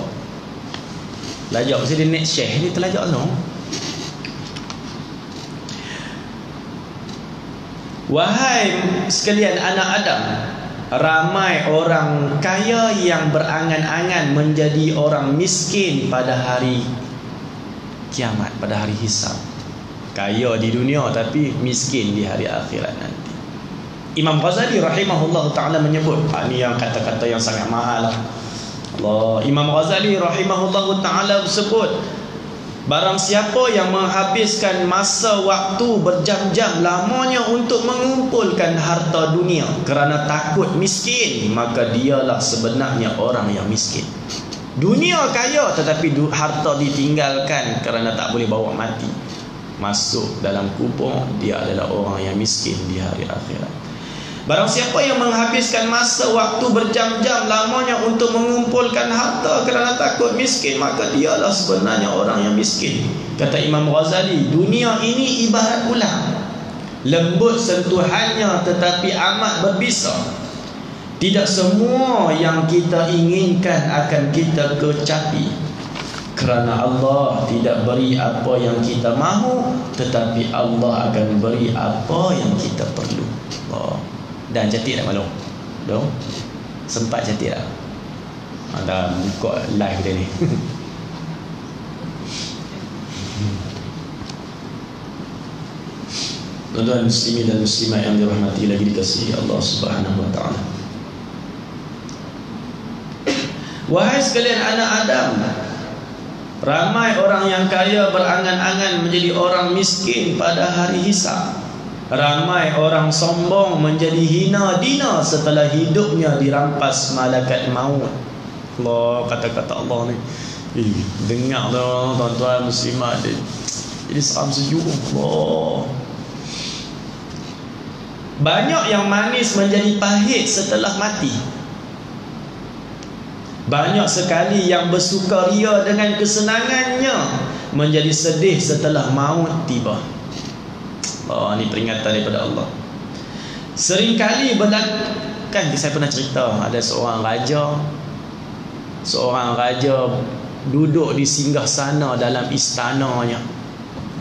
Telajak pasal dia next share ni telajak semua. Wahai sekalian anak Adam, ramai orang kaya yang berangan-angan menjadi orang miskin pada hari kiamat, pada hari hisab. Kaya di dunia tapi miskin di hari akhirat nanti. Imam Ghazali rahimahullah ta'ala menyebut, ini yang kata-kata yang sangat mahal Allah. Imam Ghazali rahimahullah ta'ala sebut, barang siapa yang menghabiskan masa waktu berjam-jam lamanya untuk mengumpulkan harta dunia kerana takut miskin, maka dialah sebenarnya orang yang miskin. Dunia kaya tetapi harta ditinggalkan kerana tak boleh bawa mati, masuk dalam kubur, dia adalah orang yang miskin di hari akhirat. Barang siapa yang menghabiskan masa waktu berjam-jam lamanya untuk mengumpulkan harta kerana takut miskin, maka dialah sebenarnya orang yang miskin. Kata Imam Ghazali, dunia ini ibarat ular, lembut sentuhannya tetapi amat berbisa. Tidak semua yang kita inginkan akan kita kecapi, kerana Allah tidak beri apa yang kita mahu, tetapi Allah akan beri apa yang kita perlu. Dan cantik tak malu? Dong? Sempat cantik tak? Dah buka live dia ni. Tuan-tuan muslimin dan muslimat yang dirahmati lagi dikasihi Allah Subhanahu wa taala. Wahai sekalian anak Adam, ramai orang yang kaya berangan-angan menjadi orang miskin pada hari hisab. Ramai orang sombong menjadi hina dina setelah hidupnya dirampas malaikat maut. Allah, kata-kata Allah ni, dengar dah tuan-tuan muslimat, jadi seram sejuk. Allah, banyak yang manis menjadi pahit setelah mati. Banyak sekali yang bersukaria dengan kesenangannya menjadi sedih setelah maut tiba. Ini peringatan daripada Allah. Seringkali kan saya pernah cerita, ada seorang raja duduk di singgahsana dalam istananya.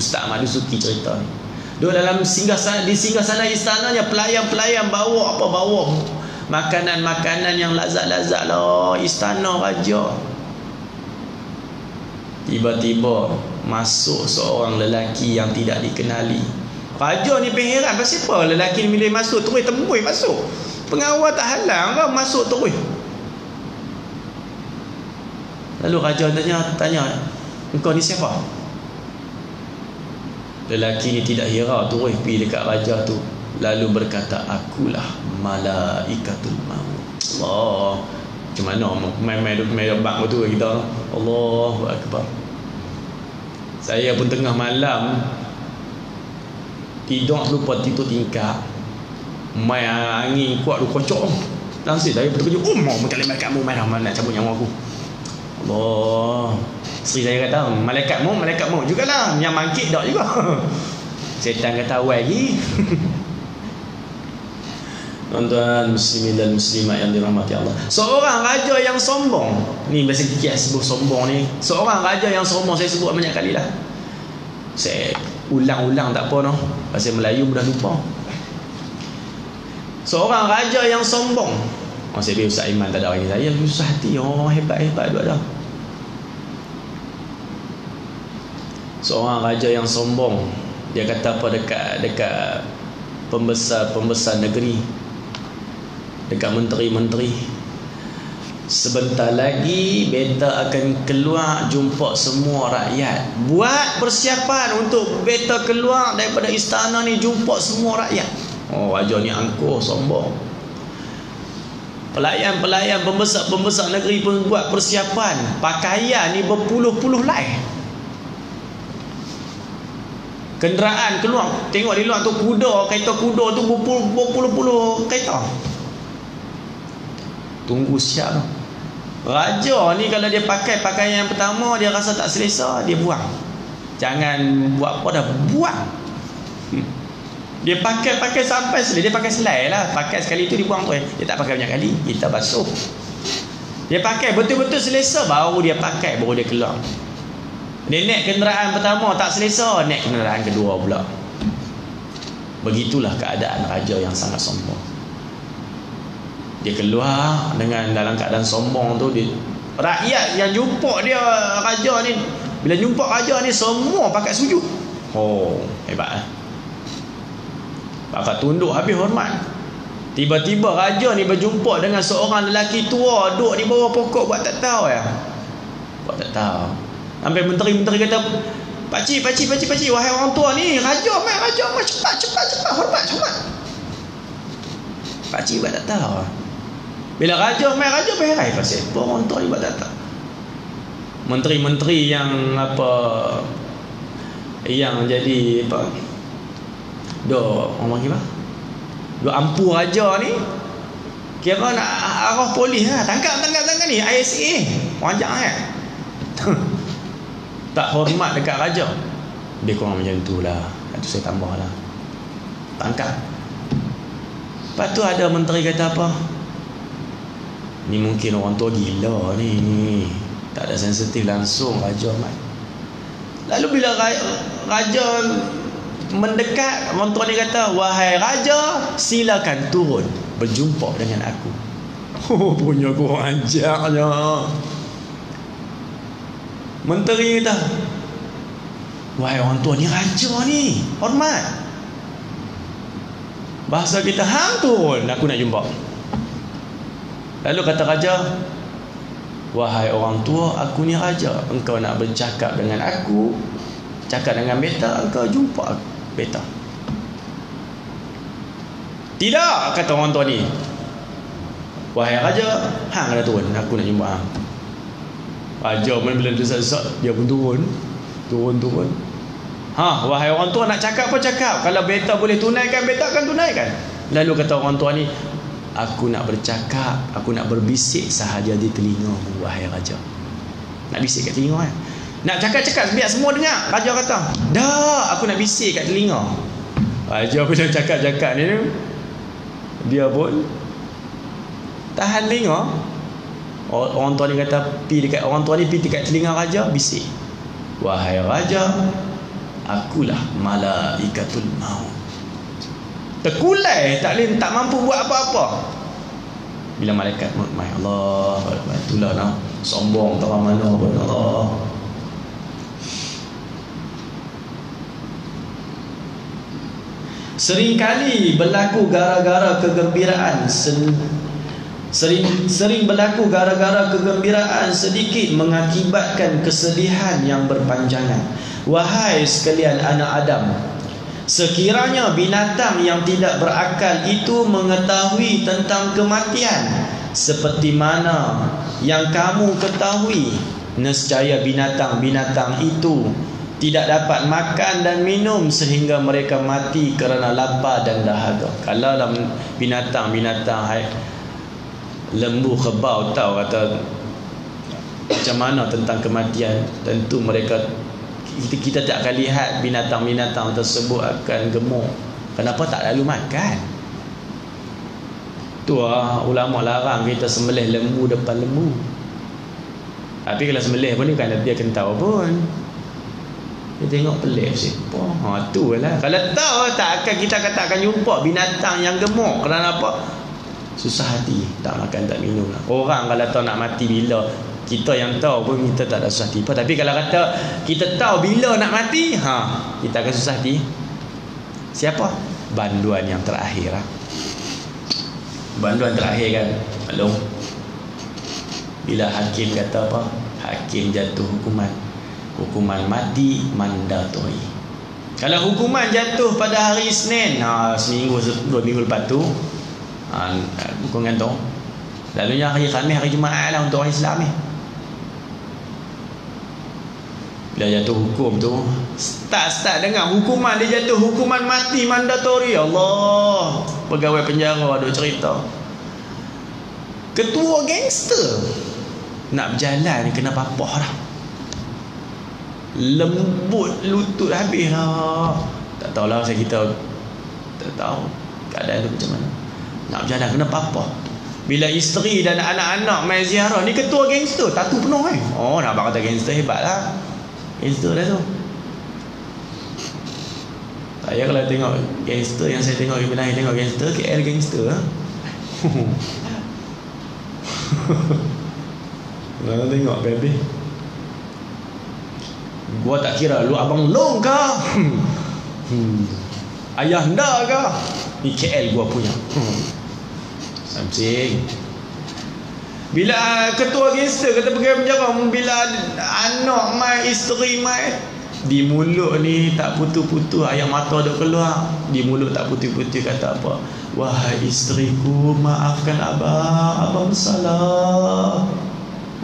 Ustaz Ahmad Dusuki cerita ni. Duduk dalam singgahsana, di singgahsana istananya, pelayan-pelayan bawa makanan-makanan yang lazat-lazat lah, istana raja. Tiba-tiba masuk seorang lelaki yang tidak dikenali. Raja ni heran, pasal apa lelaki ni bila masuk terus tembus masuk. Pengawal tak halang kau masuk terus. Lalu raja tanya, engkau ni siapa? Lelaki ni tidak hirau terus pergi dekat raja tu. lalu berkata, akulah malaikatul maut. Allah, macam mana main bak betul kita. Allahu akbar. Saya pun tengah malam tidur lupa tidur tingkap, main angin kuat tu kocok. Langsung saya terkejut, mau malaikat maut main nak cabut nyawa aku. Allah. Isteri saya kata, malaikat maut jugalah, yang mangkit dak juga. Setan kata awal lagi. Tuan-tuan muslimin dan muslimat yang dirahmati Allah, seorang raja yang sombong ni, bahasa kita sebut sombong ni, seorang raja yang sombong, saya sebut banyak kali lah, saya ulang-ulang tak apa noh, bahasa Melayu mudah lupa. Seorang raja yang sombong, saya biar Ustaz Iman tak ada bagi saya, susah hati, hebat-hebat tu ada. Seorang raja yang sombong, dia kata apa dekat pembesar negeri, dekat menteri-menteri, sebentar lagi beta akan keluar jumpa semua rakyat. Buat persiapan untuk beta keluar daripada istana ni, jumpa semua rakyat. Raja ni angkuh, sombong. Pelayan pembesar negeri pun buat persiapan, pakaian ni berpuluh-puluh lai. Kenderaan keluar, tengok di luar tu kereta kuda tu berpuluh-puluh kereta. Tunggu siap tu. Raja ni kalau dia pakai pakaian yang pertama, dia rasa tak selesa, dia buang. Jangan buat apa dah, buang. Dia pakai sampai selai, dia pakai selai lah. Pakai sekali tu dia buang tu. Dia tak pakai banyak kali, kita basuh. Dia pakai betul-betul selesa, baru dia pakai, baru dia keluar. Dia naik kenderaan pertama tak selesa, naik kenderaan kedua pula. Begitulah keadaan raja yang sangat sombong. Dia keluar dengan dalam keadaan sombong tu. Rakyat yang jumpa dia, raja ni, bila jumpa raja ni semua pakai sujud. Hebat. Pakat tunduk habis hormat. Tiba-tiba raja ni berjumpa dengan seorang lelaki tua duduk di bawah pokok, buat tak tahu ya. Buat tak tahu. Sampai menteri-menteri kata, Pakcik, wahai orang tua ni, raja mai, cepat, hormat. Pakcik buat tak tahu. Bila raja mai, raja berai pasal apa orang tua ni buat tak tahu. Menteri-menteri yang jadi orang gimana? Ampu raja ni, kira nak arah polis lah, tangkap ni, ISA, wajak kan. Tak hormat dekat raja. Dia kurang macam tu lah. Itu saya tambah lah, tangkap. Lepas tu ada menteri kata apa, ni mungkin orang tua gila ni, tak ada sensitif, langsung raja mat. Lalu bila raja mendekat, orang tua ni kata, wahai raja, silakan turun berjumpa dengan aku. Punya kurang ajarnya. Menteri kata, wahai orang tua ni, raja ni, hormat. Bahasa kita, hang turun, aku nak jumpa. Lalu kata raja, wahai orang tua, aku ni raja, engkau nak bercakap dengan aku, cakap dengan beta, engkau jumpa beta. Tidak, kata orang tua ni, wahai raja, hang dah turun, aku nak jumpa hang. Raja pun bila desak-desak, dia pun turun. Wahai orang tua, nak cakap apa cakap. Kalau beta boleh tunaikan, beta akan tunaikan. Lalu kata orang tua ni, aku nak bercakap, aku nak berbisik sahaja di telingamu, wahai raja. Nak bisik kat telinga kan? Nak cakap-cakap biar semua dengar. Raja kata, dah, aku nak bisik kat telinga. Raja bila cakap-cakap ni, dia pun tahan telinga. Orang tua ni kata, orang tua ni pergi dekat telinga raja, bisik, wahai raja, akulah malaikatul maut. Terkulai, tak mampu buat apa-apa. Bila malaikat maut mai, Allah, itulah nak sombong tak mana pun. Allah. Seringkali berlaku gara-gara kegembiraan Sering berlaku gara-gara kegembiraan sedikit mengakibatkan kesedihan yang berpanjangan. Wahai sekalian anak Adam, Sekiranya binatang yang tidak berakal itu mengetahui tentang kematian seperti mana yang kamu ketahui, nescaya binatang-binatang itu tidak dapat makan dan minum sehingga mereka mati kerana lapar dan dahaga. Kalau dalam binatang-binatang lembu, kerbau tahu kata macam mana tentang kematian, tentu mereka kita tak akan lihat binatang-binatang tersebut akan gemuk. Kenapa tak lalu makan? Tu ulama larang kita sembelih lembu depan lembu. Tapi kalau sembelih pun dia akan tahu pun. Dia tengok pelik siapa. Tu lah. Kalau tahu tak akan kita kata akan jumpa binatang yang gemuk. Kerana apa? Susah hati, tak makan tak minum lah. Orang kalau tahu nak mati bila, kita yang tahu pun kita tak ada susah hati. Tapi kalau kata kita tahu bila nak mati, kita akan susah hati. Siapa? Banduan yang terakhir lah. Banduan terakhir kan, maklum, bila hakim kata apa? Hakim jatuh hukuman mati mandatori. Kalau hukuman jatuh pada hari Isnin, seminggu 2 minggu lepas tu, hukuman tu, lalunya hari Khamis, hari Jumaat lah untuk orang Islam ni. Bila jatuh hukum tu, start dengar hukuman dia jatuh, hukuman mati mandatori. Allah, pegawai penjara ada cerita, ketua gangster nak berjalan kena papah dah, lembut lutut habis lah. Tak tahulah, kita tak tahu keadaan tu macam mana. Nak berjalan kena papah. Bila isteri dan anak-anak mai ziarah, ni ketua gangster, tatu penuh kan. Nak kata gangster hebat lah. Gangster dah tu. Saya kalau tengok gangster yang saya tengok bila saya tengok gangster, KL gangster lah. Nak tengok baby. Gua tak kira lu abang long ke? Ayah anda ke? Ni KL gua punya. Something. Bila ketua gangster kata pegawai penjara, bila anak mai, isteri mai, di mulut ni tak putus-putus, air mata duk keluar. Di mulut tak putus-putus kata apa? Wahai isteriku, maafkan abang, abang bersalah.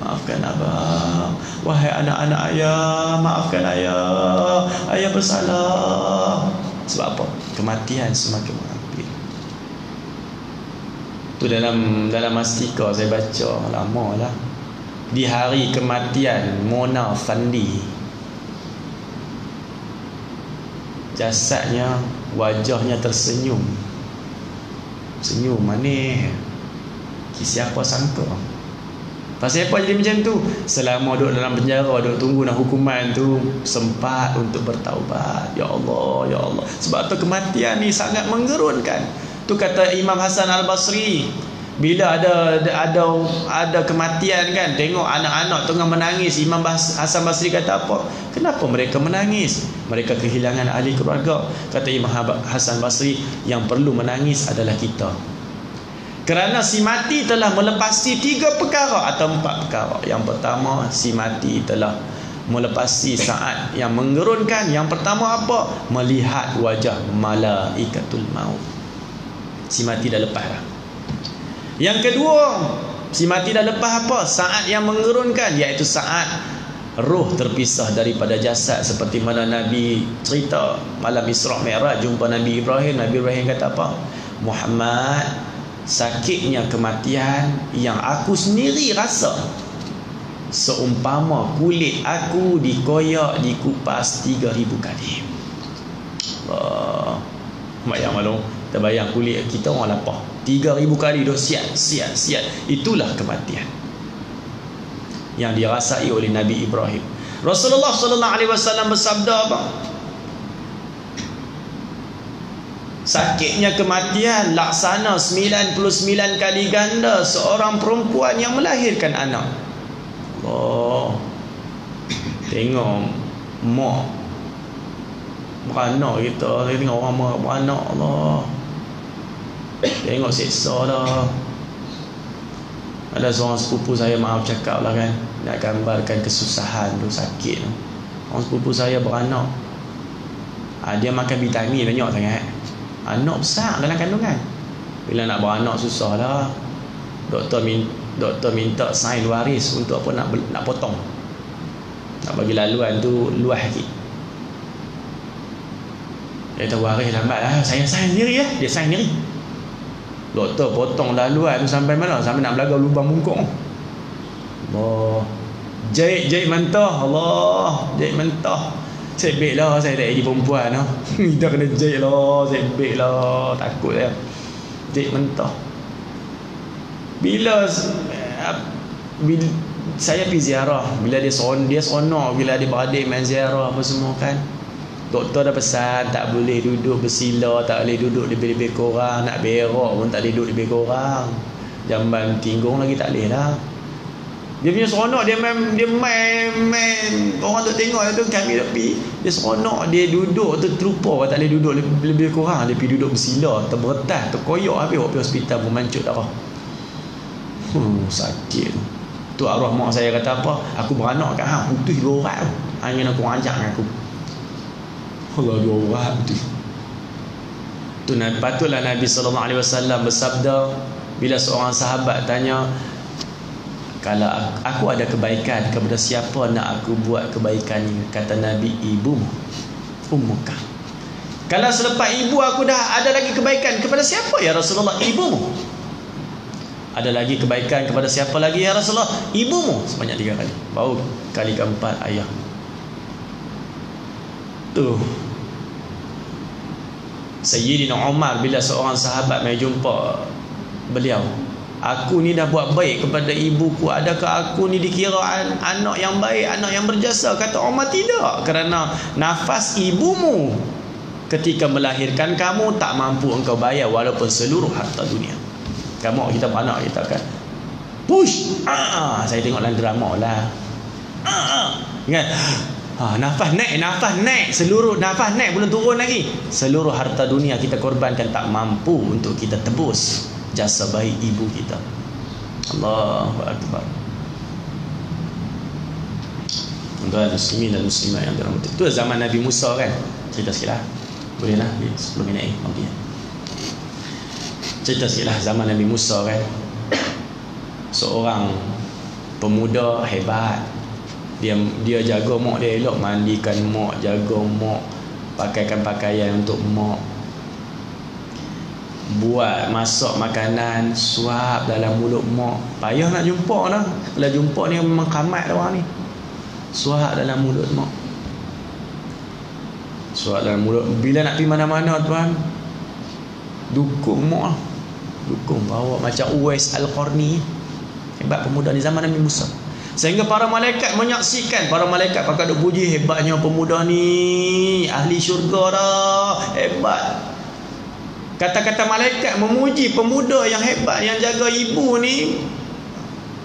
Maafkan abang. Wahai anak-anak ayah, maafkan ayah, ayah bersalah. Sebab apa? Kematian semakin mengambil. Tu dalam Mastika saya baca lama lah. Di hari kematian Mona Fandi, jasadnya, wajahnya tersenyum, senyum manis. Siapa sangka? Pasal apa jadi macam tu? Selama duduk dalam penjara, duduk tunggu nak hukuman tu, sempat untuk bertaubat. Ya Allah, ya Allah. Sebab tu kematian ni sangat menggerunkan. Tu kata Imam Hasan Al-Basri, bila ada kematian kan, tengok anak-anak tengah menangis, Imam Hasan Basri kata apa? Kenapa mereka menangis? Mereka kehilangan ahli keluarga. Kata Imam Hasan Basri, yang perlu menangis adalah kita. Kerana si mati telah melepasi 3 perkara atau 4 perkara. Yang pertama, si mati telah melepasi saat yang menggerunkan. Yang pertama apa? Melihat wajah malaikatul maut. Si mati dah lepas dah. Yang kedua, si mati dah lepas apa? Saat yang menggerunkan, iaitu saat roh terpisah daripada jasad. Seperti mana Nabi cerita malam Isra' Mi'raj, jumpa Nabi Ibrahim. Nabi Ibrahim kata apa? Muhammad, sakitnya kematian yang aku sendiri rasa, seumpama kulit aku dikoyak, dikupas 3,000 kali. Bayang malu. Kita bayang kulit kita orang lapar 3,000 kali dah siat. Itulah kematian yang dirasai oleh Nabi Ibrahim. Rasulullah sallallahu alaihi wasallam bersabda apa? Sakitnya kematian laksana 99 kali ganda seorang perempuan yang melahirkan anak. Allah, tengok mak beranak kita, tengok orang mak beranak, Allah, tengok seksa dah. Ada seorang sepupu saya, maaf cakap lah kan, nak gambarkan kesusahan tu, sakit tu. Orang sepupu saya beranak, Dia makan vitamin banyak sangat. Anak besar dalam kandungan. Bila nak beranak susah lah. Doktor minta sign waris untuk apa, nak potong, nak bagi laluan tu luas sikit. Dia kata waris lambat lah, saya sign sendiri lah. Dia sign sendiri. Doktor potong laluan tu sampai mana? Sampai nak belaga lubang bungkuk. Allah, jahit mentah. Allah, jahit mentah. Sebek lah saya tak jadi perempuan lah. Dah kena jahit lah, sebek lah, takut lah jahit mentah. Bila saya pergi ziarah, bila dia seronok, bila adik-beradik main ziarah apa semua kan, doktor dah pesan tak boleh duduk bersila, tak boleh duduk lebih-lebih korang, nak berak pun tak boleh duduk lebih korang, jamban tinggung lagi tak boleh lah. Dia punya seronok, dia main orang tu tengok tu, kami dah pergi, dia seronok, dia duduk tu terlupa tak boleh duduk lebih kurang, dia pergi duduk bersila, terberetas, terkoyak habis pergi hospital pun mancut darah. Sakit tu arwah mak saya kata apa, aku beranak kat hang, putus 2 orang hangin aku ajak dengan aku. Allah, 2 orang putus tu. Patutlah Nabi SAW bersabda, bila seorang sahabat tanya, kalau aku ada kebaikan, kepada siapa nak aku buat kebaikan ni? Kata Nabi, ibumu, ummuka. Kalau selepas ibu aku dah ada lagi kebaikan, kepada siapa ya Rasulullah? Ibumu. Ada lagi kebaikan, kepada siapa lagi ya Rasulullah? Ibumu. Sebanyak 3 kali. Baru kali keempat ayah. Tu Sayyidina Umar bila seorang sahabat mai jumpa beliau, aku ni dah buat baik kepada ibuku, adakah aku ni dikira anak yang baik, anak yang berjasa? Kata Umar, tidak, kerana nafas ibumu ketika melahirkan kamu tak mampu engkau bayar walaupun seluruh harta dunia. Kamu kita beranak kita kan push, saya tengok dalam drama lah, kan, nafas naik, seluruh nafas naik belum turun lagi, seluruh harta dunia kita korbankan tak mampu untuk kita tebus jasa baik ibu kita. Allahu Akbar. Tuan muslimin dan muslimat yang dirahmati, itu zaman Nabi Musa kan. Cerita sikit lah, boleh lah 10 minit nanti. Cerita sikit lah zaman Nabi Musa kan. Seorang pemuda hebat, dia jaga mak dia elok, mandikan mak, jaga mak, pakaikan pakaian untuk mak, buat masak makanan, suap dalam mulut mak. Payah nak jumpa lah. Kalau jumpa ni memang kamat dah orang ni. Suap dalam mulut mak, suap dalam mulut. Bila nak pergi mana-mana tuan, dukung mak lah. Dukung, bawa macam Uwais Al-Qarni. Hebat pemuda ni zaman Nabi Musa. Sehingga para malaikat menyaksikan, para malaikat pakai duk puji, hebatnya pemuda ni, ahli syurga dah, hebat. Kata-kata malaikat memuji pemuda yang hebat, yang jaga ibu ni,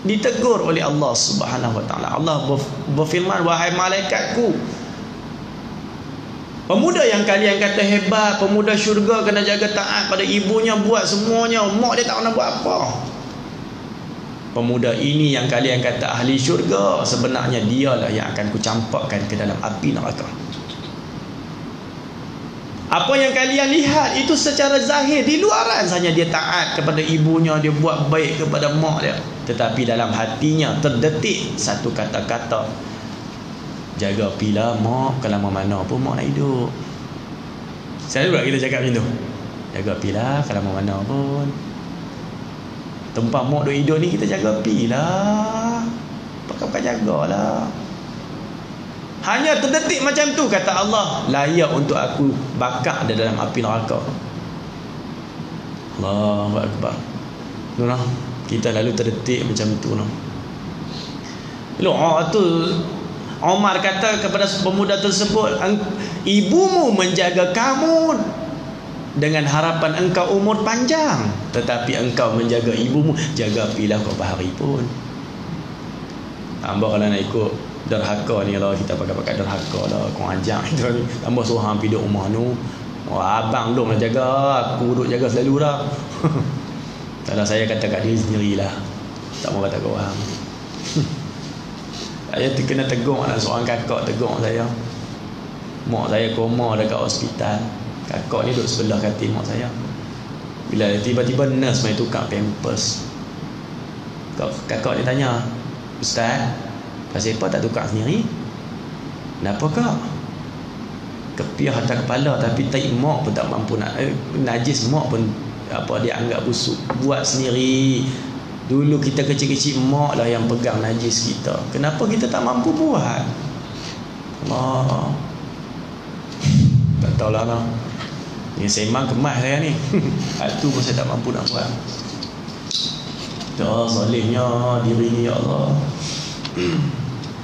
ditegur oleh Allah Subhanahu Wa Taala. Allah berfirman, wahai malaikatku, pemuda yang kalian kata hebat, pemuda syurga, kena jaga taat pada ibunya, buat semuanya, mak dia tak pernah buat apa. Pemuda ini yang kalian kata ahli syurga, sebenarnya dialah yang akan kucampakkan ke dalam api neraka. Apa yang kalian lihat itu secara zahir, di luaran saja dia taat kepada ibunya, dia buat baik kepada mak dia, tetapi dalam hatinya terdetik satu kata-kata, jaga pila mak, kalau mana pun mak nak hidup. Selalu kita cakap macam tu, jaga pila kalau mana pun tempat mak duk hidup ni, kita jaga pila, pakai jagalah. Hanya terdetik macam tu, kata Allah, layak untuk aku bakar dia dalam api neraka. Allahu Akbar. Noh, kita lalu terdetik macam tu noh. Tu Omar kata kepada pemuda tersebut, ibumu menjaga kamu dengan harapan engkau umur panjang, tetapi engkau menjaga ibumu, jaga pilah kau bahari pun. Hamba kalau nak ikut derhaka ni lah, kita pakai derhaka lah, kau ajak kita ni, tambah suruh hang pergi duduk rumah tu, abang duk nak jaga, aku duk jaga selalu dah. Kalau saya kata kat diri sendirilah, tak mau kata kau orang. Saya kena tegur lah, seorang kakak tegur saya. Mak saya koma dekat hospital. Kakak ni duduk sebelah katil mak saya. Bila tiba-tiba nurse mai tukar pampers, kakak dia tanya, "Ustaz, pasal apa tak tukar sendiri?" "Kenapa kak?" "Kepiah atas kepala, tapi tai mak pun tak mampu nak najis mak pun dia anggap busuk. Buat sendiri. Dulu kita kecil-kecil mak lah yang pegang najis kita. Kenapa kita tak mampu buat?" Allah, tak tahulah lah. Ni sembang kemas saya ni. Itu pun saya tak mampu nak buat. Ya salihnya diri ni, ya Allah.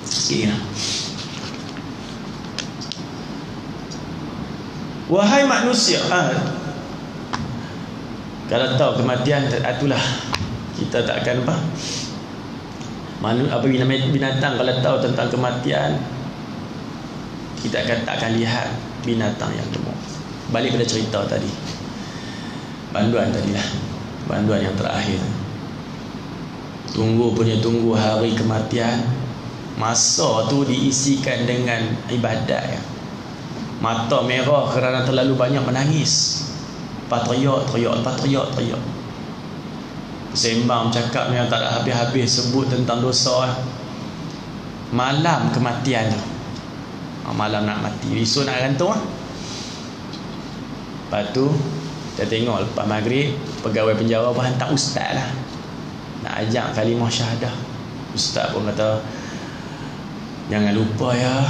Sikit lah. Wahai manusia, kalau tahu kematian, itulah kita tak akan apa. Apabila binatang kalau tahu tentang kematian, kita tak akan lihat binatang yang gemuk. Balik pada cerita tadi, banduan tadilah, banduan yang terakhir. Tunggu hari kematian. Masa tu diisikan dengan ibadat ya. Mata merah kerana terlalu banyak menangis. Lepas teriak. Sembang cakap yang tak ada habis-habis, sebut tentang dosa. Malam kematian tu, malam nak mati, esok nak gantung lah. Lepas tu kita tengok lepas maghrib, pegawai penjara pun hantar ustaz lah, nak ajak kalimah syahadah. Ustaz pun kata, "Jangan lupa ya,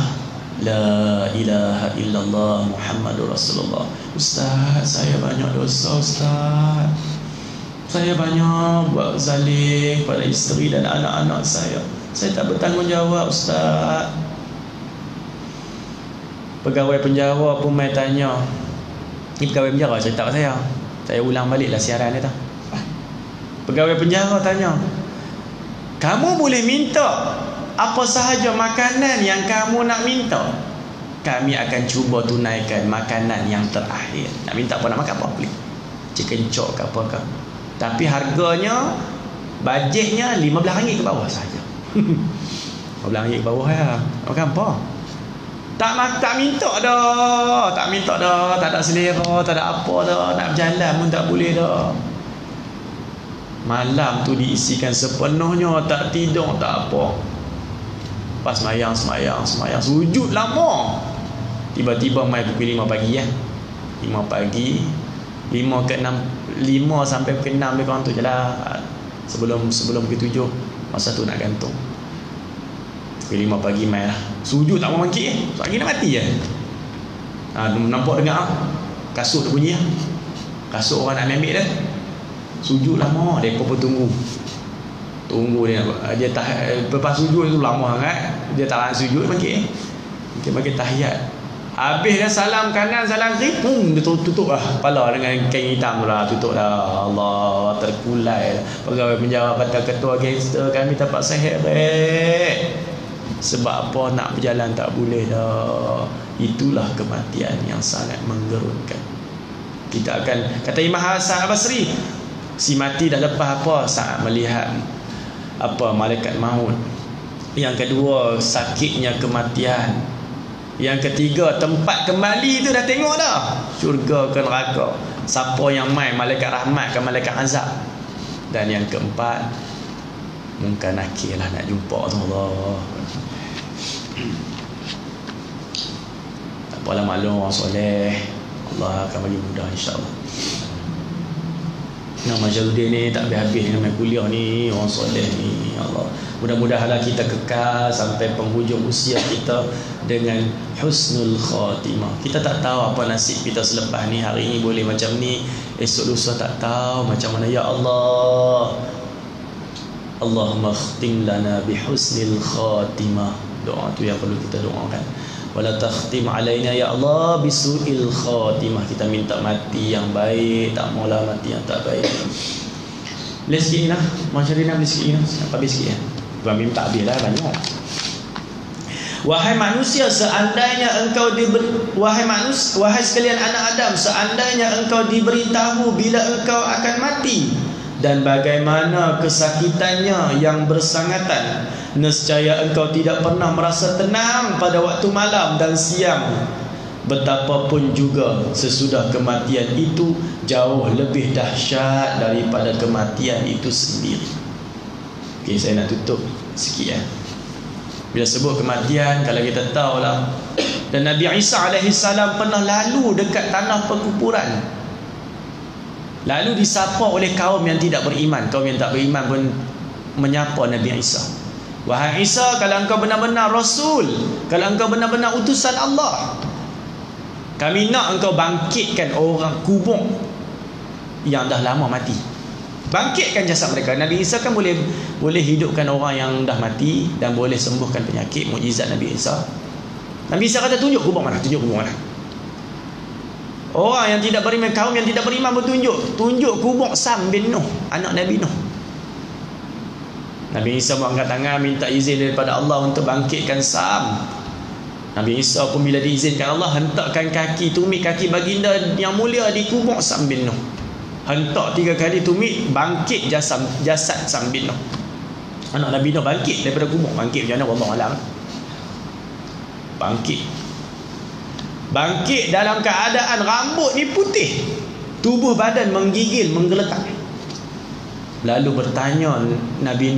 la ilaha illallah Muhammadur Rasulullah." "Ustaz, saya banyak dosa Ustaz. Saya banyak buat zalim pada isteri dan anak-anak saya. Saya tak bertanggungjawab Ustaz." Pegawai penjara pun mai tanya. Ni pegawai penjara cerita kat saya. Saya ulang baliklah siaran dia tu. Pegawai penjara tanya, "Kamu boleh minta apa sahaja makanan yang kamu nak minta. Kami akan cuba tunaikan makanan yang terakhir." Nak minta apa, nak makan apa boleh. Chicken chop ke apa ke. Tapi harganya, bajetnya RM15 ke bawah saja. RM15 ke bawah ya. Makan apa? Tak minta dah. Tak ada selera, tak ada apa dah. Nak berjalan pun tak boleh dah. Malam tu diisikan sepenuhnya, tak tidur, tak apa. Pas semayang, sujud lama. Tiba-tiba mai pukul 5 pagi ya. 5 pagi, 5 ke 6, 5 sampai pukul 6 lebih kurang tu je lah. Sebelum pukul 7, masa tu nak gantung. Pukul 5 pagi mai lah. Sujud tak mau bangkit lagi nak mati je. Nampak dengar kasut tu bunyi. Kasut orang nak ambil dah. Sujud lama, mereka pun tunggu dia lepas sujud tu lama sangat. Dia tak nak sujud bangkit. Dia bagi tahiyat. Habis dah salam kanan salam kiri, pum, dia tutup lah kepala dengan kain hitam tu lah, tutup lah. Allah, terkulai lah. Pegawai penjara kata, "Ketua gangster kami terpaksa heret. Sebab apa, nak berjalan tak boleh dah." Itulah kematian yang sangat menggerunkan. Kita akan, kata Imam Hasan Al-Basri, si mati dah lepas apa? Saat melihat malaikat maut. Yang kedua, sakitnya kematian. Yang ketiga, tempat kembali tu dah tengok dah, syurga ke neraka. Siapa yang mai, malaikat rahmat ke malaikat azab. Dan yang keempat, mungkar nakir lah nak jumpa tu. Allah, tak apalah, maklum orang soleh, Allah akan bagi mudah insyaAllah. Majaludin ni tak habis-habis dengan main kuliah ni, orang soleh ni. Allah, mudah-mudahanlah kita kekal sampai penghujung usia kita dengan husnul khatimah. Kita tak tahu apa nasib kita selepas ni. Hari ni boleh macam ni, esok lusa tak tahu macam mana. Ya Allah, Allahumma khtim lana bihusnil khatimah. Doa tu yang perlu kita doakan. Wala takhtim alaina ya Allah bisu'il khatimah. Kita minta mati yang baik, tak maulah mati yang tak baik. Boleh sikit ni lah Masyarina, boleh sikit ni lah. Habis sikit ya. Bukan minta habis lah, banyak. Wahai manusia, seandainya engkau wahai sekalian anak Adam, seandainya engkau diberitahu bila engkau akan mati dan bagaimana kesakitannya yang bersangatan, nescaya engkau tidak pernah merasa tenang pada waktu malam dan siang. betapapun juga sesudah kematian itu jauh lebih dahsyat daripada kematian itu sendiri. Okey, saya nak tutup sikit ya. Bila sebut kematian, kalau kita tahulah, dan Nabi Isa alaihissalam pernah lalu dekat tanah perkuburan, lalu disapa oleh kaum yang tidak beriman. Kaum yang tak beriman pun menyapa Nabi Isa, wahai Isa, kalau engkau benar-benar Rasul, kalau engkau benar-benar utusan Allah, kami nak engkau bangkitkan orang kubur yang dah lama mati. Bangkitkan jasad mereka. Nabi Isa kan boleh hidupkan orang yang dah mati dan boleh sembuhkan penyakit. Mukjizat Nabi Isa. Nabi Isa kata, tunjuk kubur mana, tunjuk kubur mana. Orang yang tidak beriman, kaum yang tidak beriman bertunjuk, tunjuk kubur Sam bin Nuh, anak Nabi Nuh. Nabi Isa angkat tangan minta izin daripada Allah untuk bangkitkan Sam. Nabi Isa pun bila diizinkan Allah, hentakkan kaki, tumit kaki baginda yang mulia di kubur Sam bin Nuh. Hentak 3 kali tumit, bangkit jasad Sam bin Nuh. Anak Nabi Nuh bangkit daripada kubur. Bangkit macam mana wallahu alam. Bangkit dalam keadaan rambut ni putih, tubuh badan menggigil, menggeletar. Lalu bertanya Nabi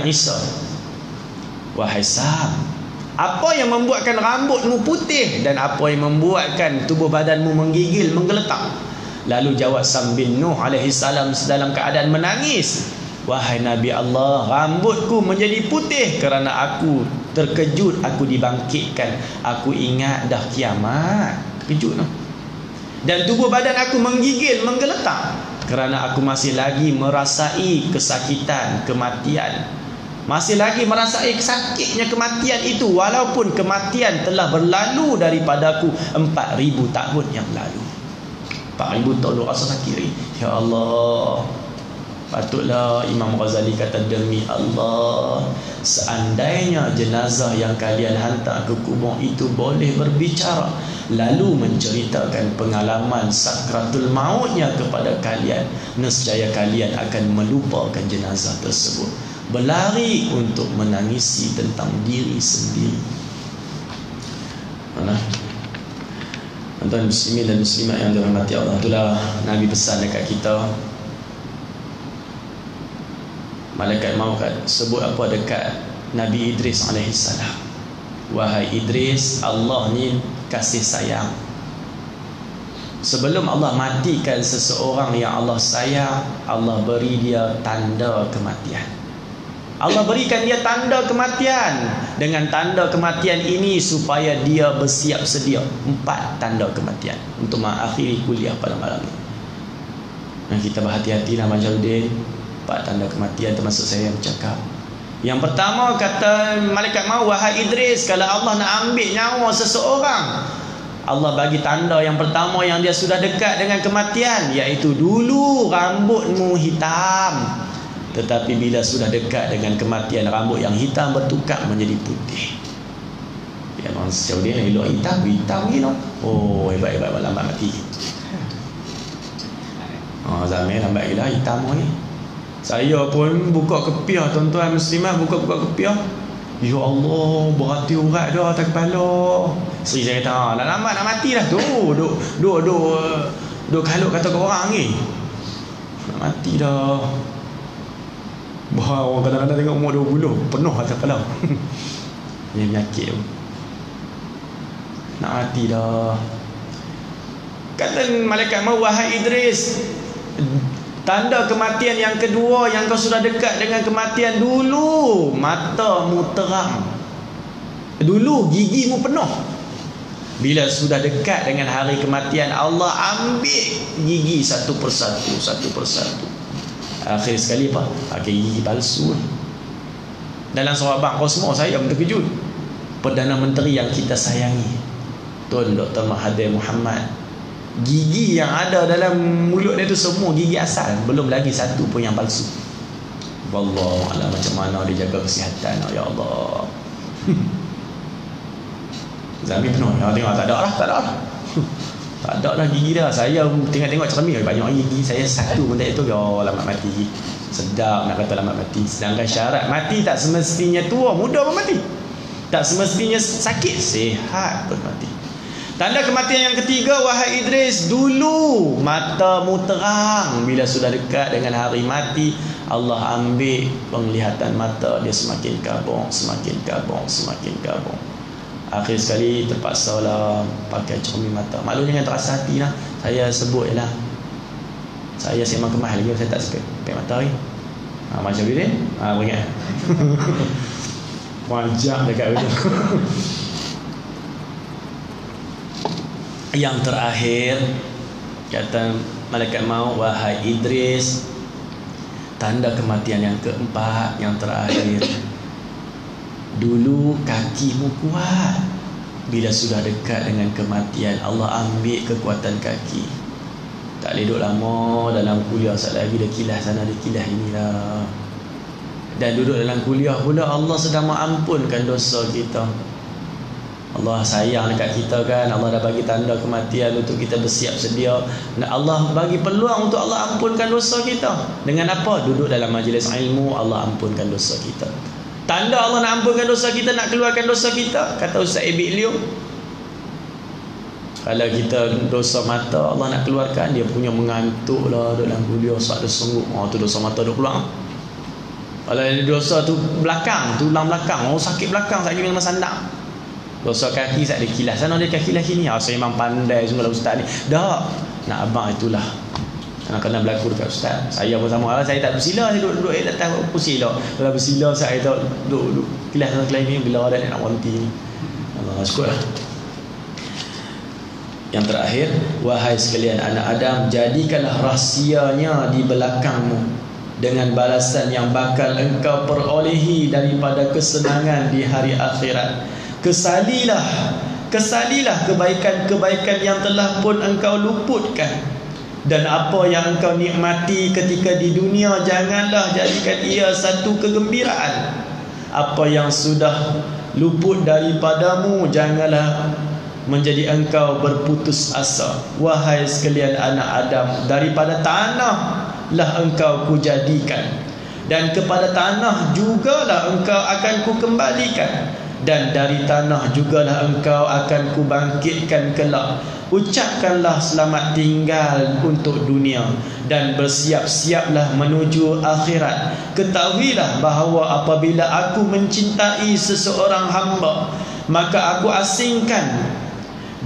Isa, wahai Sam, apa yang membuatkan rambutmu putih dan apa yang membuatkan tubuh badanmu menggigil, menggeletar? Lalu jawab Sam bin Nuh alaihissalam dalam keadaan menangis, wahai Nabi Allah, rambutku menjadi putih kerana aku terkejut, aku dibangkitkan, aku ingat dah kiamat. Kejut no? Dan tubuh badan aku menggigil, menggeletar kerana aku masih lagi merasai kesakitan kematian, masih lagi merasai sakitnya kematian itu, walaupun kematian telah berlalu daripadaku 4,000 tahun yang lalu. 4,000 tahun rasa sakit. Ya Allah, patutlah Imam Ghazali kata, demi Allah, seandainya jenazah yang kalian hantar ke kubur itu boleh berbicara, lalu menceritakan pengalaman sakratul mautnya kepada kalian, nescaya kalian akan melupakan jenazah tersebut, berlari untuk menangisi tentang diri sendiri. Mana? Tuan-tuan muslimin dan muslimat yang dirahmati Allah, itulah Nabi pesan dekat kita. Malaikat maut sebut apa dekat Nabi Idris alaihissalam, wahai Idris, Allah ni kasih sayang. Sebelum Allah matikan seseorang yang Allah sayang, Allah beri dia tanda kematian. Allah berikan dia tanda kematian. Dengan tanda kematian ini supaya dia bersiap sedia. 4 tanda kematian untuk mengakhiri kuliah pada malam ini. Dan kita berhati-hatilah Majaludin. 4 tanda kematian termasuk saya yang bercakap. Yang pertama kata malaikat maut, wahai Idris, kalau Allah nak ambil nyawa seseorang, Allah bagi tanda yang pertama yang dia sudah dekat dengan kematian, iaitu dulu rambutmu hitam, tetapi bila sudah dekat dengan kematian, rambut yang hitam bertukar menjadi putih. Ya, orang sejauh dia elok hitam ni no. Oh, hebat-hebat lambat mati. Zaman lambat gila hitam ni. Saya pun buka kepiah, tuan-tuan muslimat, buka kepiah. Ya Allah, berhati urat dah atas kepala. Isteri saya kata, nak lambat nak mati dah tu. Duk kalut kata ke orang ni. Nak mati dah. Bah, orang kadang-kadang tengok umur 20 penuh atas kepala. Ni penyakit tu. Nak mati dah. Kata malaikat maut, wahai Idris, tanda kematian yang kedua yang kau sudah dekat dengan kematian, dulu matamu terang, dulu gigimu penuh. Bila sudah dekat dengan hari kematian, Allah ambil gigi satu persatu. Akhir sekali apa? Pakai gigi palsu. Dalam surah Baqarah saya pun terkejut. Perdana Menteri yang kita sayangi, Tun Dr. Mahathir Mohamad, gigi yang ada dalam mulut dia tu semua gigi asal, belum lagi satu pun yang palsu. Wallahualam macam mana dia jaga kesihatan. Ya Allah. Zami penuh. Tengok tak ada lah. Tak ada lah gigi dah. Saya tengok cermin banyak gigi. Saya satu benda itu, ya lambat mati. Sedap nak kata lambat mati. Sedangkan syarat mati tak semestinya tua, muda pun mati. Tak semestinya sakit, sihat pun mati. Tanda kematian yang ketiga, wahai Idris, dulu matamu terang. Bila sudah dekat dengan hari mati, Allah ambil penglihatan mata dia, semakin kabur, semakin kabur, semakin kabur. Akhir sekali terpaksa lah pakai cermin mata. Maklum jangan terasa hati lah. Saya sebut je lah, saya memang kemas lagi, saya tak suka pakai mata ni. Macam ni beringat wajah dekat tu. Yang terakhir kata malaikat maut, wahai Idris, tanda kematian yang keempat, yang terakhir, dulu kakimu kuat. Bila sudah dekat dengan kematian, Allah ambil kekuatan kaki. Tak boleh duduk lama dalam kuliah, sekali lagi dia kilas sana, dia kilas inilah. Dan duduk dalam kuliah pula, Allah sedang mengampunkan dosa kita. Allah sayang dekat kita kan. Allah dah bagi tanda kematian untuk kita bersiap sedia. Allah bagi peluang untuk Allah ampunkan dosa kita. Dengan apa? Duduk dalam majlis ilmu, Allah ampunkan dosa kita. Tanda Allah nak ampunkan dosa kita, nak keluarkan dosa kita, kata Ustaz Ibik Liu, kalau kita dosa mata Allah nak keluarkan, dia punya mengantuk lah dalam kuliah, sak dia senggup. Tu dosa mata dia keluar. Kalau dosa tu belakang, tulang belakang, sakit belakang, sakit memang sandang. Dosa kaki, saya ada kilas sana, dia kilas sini. Saya memang pandai semua lah Ustaz ni. Dah, nak abang itulah kena berlaku dekat Ustaz. Saya pun sama lah, saya tak bersila, saya duduk atas kursi lah. Kalau bersila saya tak duduk kilas sana kilas ni, bila ada nak berhenti ni. Allah syukur lah. Yang terakhir, wahai sekalian anak Adam, jadikanlah rahsianya di belakangmu dengan balasan yang bakal engkau perolehi daripada kesenangan di hari akhirat. Kesalilah kebaikan-kebaikan yang telah pun engkau luputkan. Dan apa yang engkau nikmati ketika di dunia, janganlah jadikan ia satu kegembiraan. Apa yang sudah luput daripadamu, janganlah menjadi engkau berputus asa. Wahai sekalian anak Adam, daripada tanahlah engkau kujadikan, dan kepada tanah jugalah engkau akan kukembalikan, dan dari tanah jugalah engkau akan kubangkitkan kelak. Ucapkanlah selamat tinggal untuk dunia dan bersiap-siaplah menuju akhirat. Ketahuilah bahawa apabila aku mencintai seseorang hamba, maka aku asingkan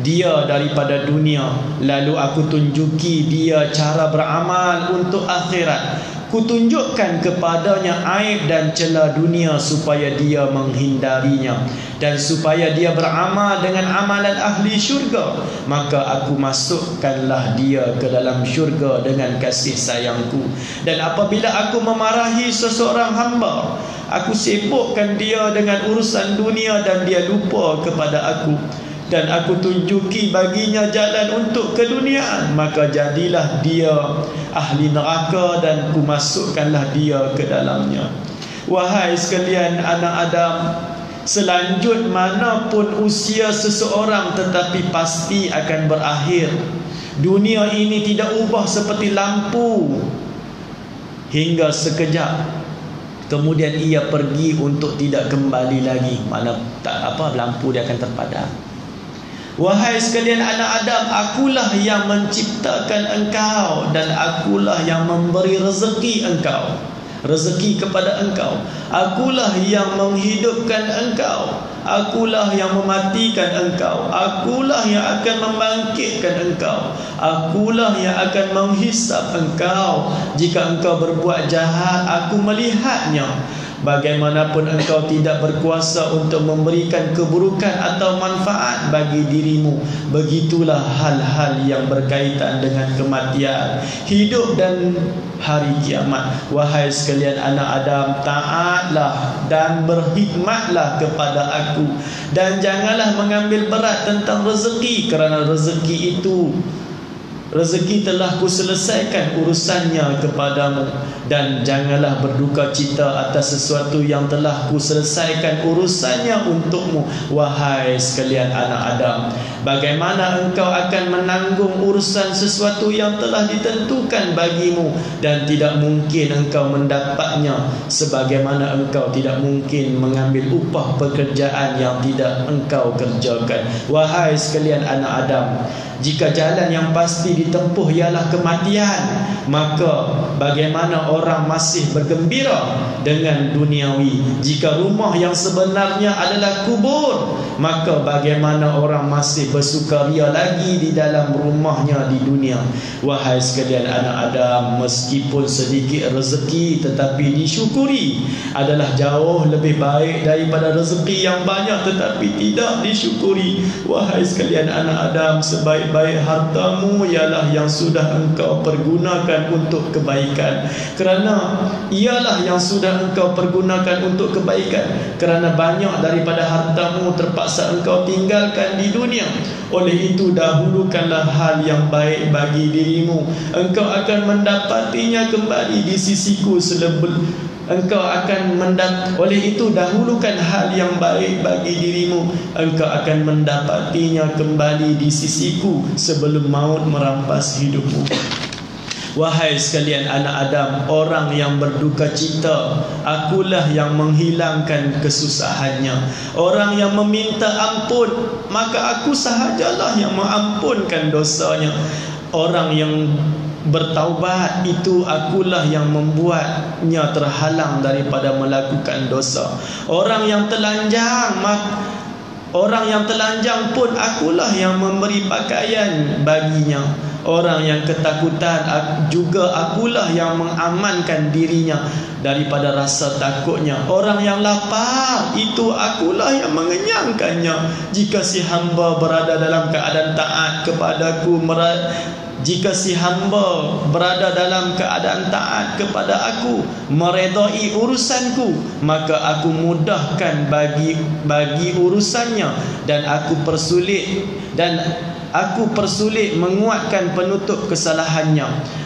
dia daripada dunia, lalu aku tunjuki dia cara beramal untuk akhirat. Kutunjukkan kepadanya aib dan celah dunia supaya dia menghindarinya, dan supaya dia beramal dengan amalan ahli syurga, maka aku masukkanlah dia ke dalam syurga dengan kasih sayangku. Dan apabila aku memarahi seseorang hamba, aku sibukkan dia dengan urusan dunia dan dia lupa kepada aku, dan aku tunjuki baginya jalan untuk keduniaan, maka jadilah dia ahli neraka dan ku masukkanlah dia ke dalamnya. Wahai sekalian anak Adam, selanjut manapun usia seseorang, tetapi pasti akan berakhir. Dunia ini tidak ubah seperti lampu hingga sekejap, kemudian ia pergi untuk tidak kembali lagi. Mana tak apa, lampu dia akan terpadam. Wahai sekalian anak Adam, akulah yang menciptakan engkau, dan akulah yang memberi rezeki engkau, rezeki kepada engkau. Akulah yang menghidupkan engkau, akulah yang mematikan engkau, akulah yang akan membangkitkan engkau, akulah yang akan menghisap engkau. Jika engkau berbuat jahat, aku melihatnya. Bagaimanapun engkau tidak berkuasa untuk memberikan keburukan atau manfaat bagi dirimu, begitulah hal-hal yang berkaitan dengan kematian, hidup dan hari kiamat. Wahai sekalian anak Adam, taatlah dan berkhidmatlah kepada aku, dan janganlah mengambil berat tentang rezeki, kerana rezeki itu, rezeki telah kuselesaikan urusannya kepadamu, dan janganlah berduka cita atas sesuatu yang telah kuselesaikan urusannya untukmu, wahai sekalian anak Adam. Bagaimana engkau akan menanggung urusan sesuatu yang telah ditentukan bagimu, dan tidak mungkin engkau mendapatnya, sebagaimana engkau tidak mungkin mengambil upah pekerjaan yang tidak engkau kerjakan. Wahai sekalian anak Adam, jika jalan yang pasti ditempuh ialah kematian, maka bagaimana orang masih bergembira dengan duniawi? Jika rumah yang sebenarnya adalah kubur, maka bagaimana orang masih bersukaria lagi di dalam rumahnya di dunia? Wahai sekalian anak Adam, meskipun sedikit rezeki tetapi disyukuri adalah jauh lebih baik daripada rezeki yang banyak tetapi tidak disyukuri. Wahai sekalian anak Adam, sebaik-baik hartamu ialah yang sudah engkau pergunakan untuk kebaikan, kerana ialah yang sudah engkau pergunakan untuk kebaikan, kerana banyak daripada hartamu terpaksa engkau tinggalkan di dunia. Oleh itu dahulukanlah hal yang baik bagi dirimu, engkau akan mendapatinya kembali di sisiku oleh itu dahulukan hal yang baik bagi dirimu, engkau akan mendapatinya kembali di sisiku sebelum maut merampas hidupmu. Wahai sekalian anak Adam, orang yang berduka cita, akulah yang menghilangkan kesusahannya. Orang yang meminta ampun, maka aku sahajalah yang mengampunkan dosanya. Orang yang bertaubat, itu akulah yang membuatnya terhalang daripada melakukan dosa. Orang yang telanjang pun akulah yang memberi pakaian baginya. Orang yang ketakutan juga akulah yang mengamankan dirinya daripada rasa takutnya. Orang yang lapar, itu akulah yang mengenyangkannya. Jika si hamba berada dalam keadaan taat kepadaku, jika si hamba berada dalam keadaan taat kepada aku, meredai urusanku, maka aku mudahkan bagi urusannya, dan aku persulit menguatkan penutup kesalahannya.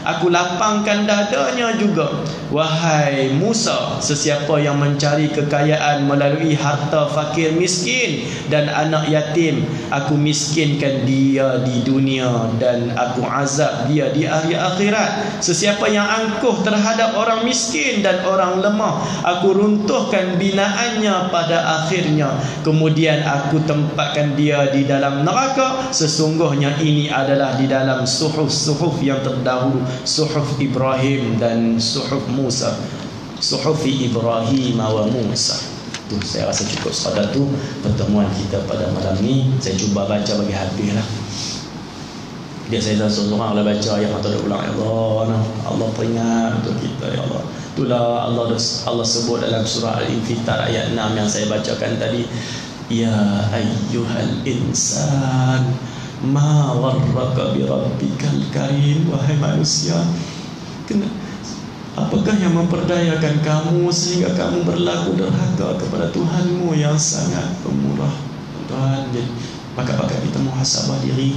Aku lapangkan dadanya juga. Wahai Musa, sesiapa yang mencari kekayaan melalui harta fakir miskin dan anak yatim, aku miskinkan dia di dunia dan aku azab dia di hari akhirat. Sesiapa yang angkuh terhadap orang miskin dan orang lemah, aku runtuhkan binaannya pada akhirnya. Kemudian aku tempatkan dia di dalam neraka. Sesungguhnya ini adalah di dalam suhuf yang terdahulu, suhuf Ibrahim dan suhuf Musa, suhufi Ibrahim wa Musa. Itu saya rasa cukup sekadar tu pertemuan kita pada malam ni. Saya cuba baca bagi habislah. Dia saya seorang baca ayat yang tak ulang. Ya Allah peringat untuk kita, ya Allah. Itulah Allah sebut dalam surah Al-Infitar ayat 6 yang saya bacakan tadi. Ya ayyuhal insan, ma gharraka bi rabbikal karim. Wahai manusia, apakah yang memperdayakan kamu sehingga kamu berlaku derhaka kepada Tuhanmu yang sangat pemurah? Tuhan, maka kita muhasabah diri.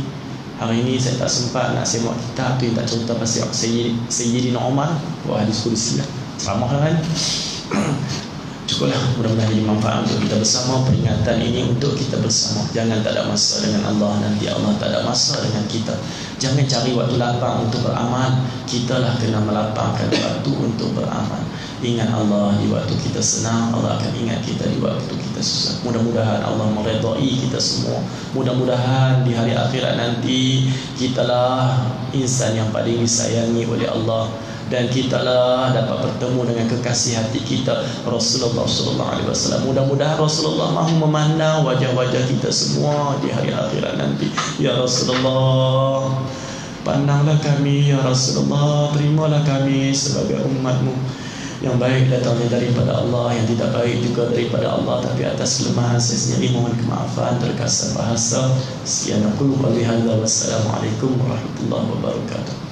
Hari ini saya tak sempat nak semak kitab tu yang tak cerita pasal Sayyidina Umar. Wah, hadis kursi lah, ceramah lah kan. Cukuplah, mudah-mudahan jadi manfaat untuk kita bersama. Peringatan ini untuk kita bersama. Jangan tak ada masa dengan Allah, nanti Allah tak ada masa dengan kita. Jangan cari waktu lapang untuk beramal. Kitalah kena melapangkan waktu untuk beramal. Ingat Allah di waktu kita senang, Allah akan ingat kita di waktu kita susah. Mudah-mudahan Allah meredai kita semua. Mudah-mudahan di hari akhirat nanti kitalah insan yang paling disayangi oleh Allah, dan kitalah dapat bertemu dengan kekasih hati kita, Rasulullah sallallahu alaihi wasallam. Mudah-mudahan Rasulullah mahu memandang wajah-wajah kita semua di hari akhirat nanti. Ya Rasulullah, pandanglah kami, ya Rasulullah, terimalah kami sebagai umatmu. Yang baik datangnya daripada Allah, yang tidak baik juga daripada Allah, tapi atas kelemahan saya sendiri mohon kemaafan, terkasar bahasa. Sekian aku, wassalamualaikum warahmatullahi wabarakatuh.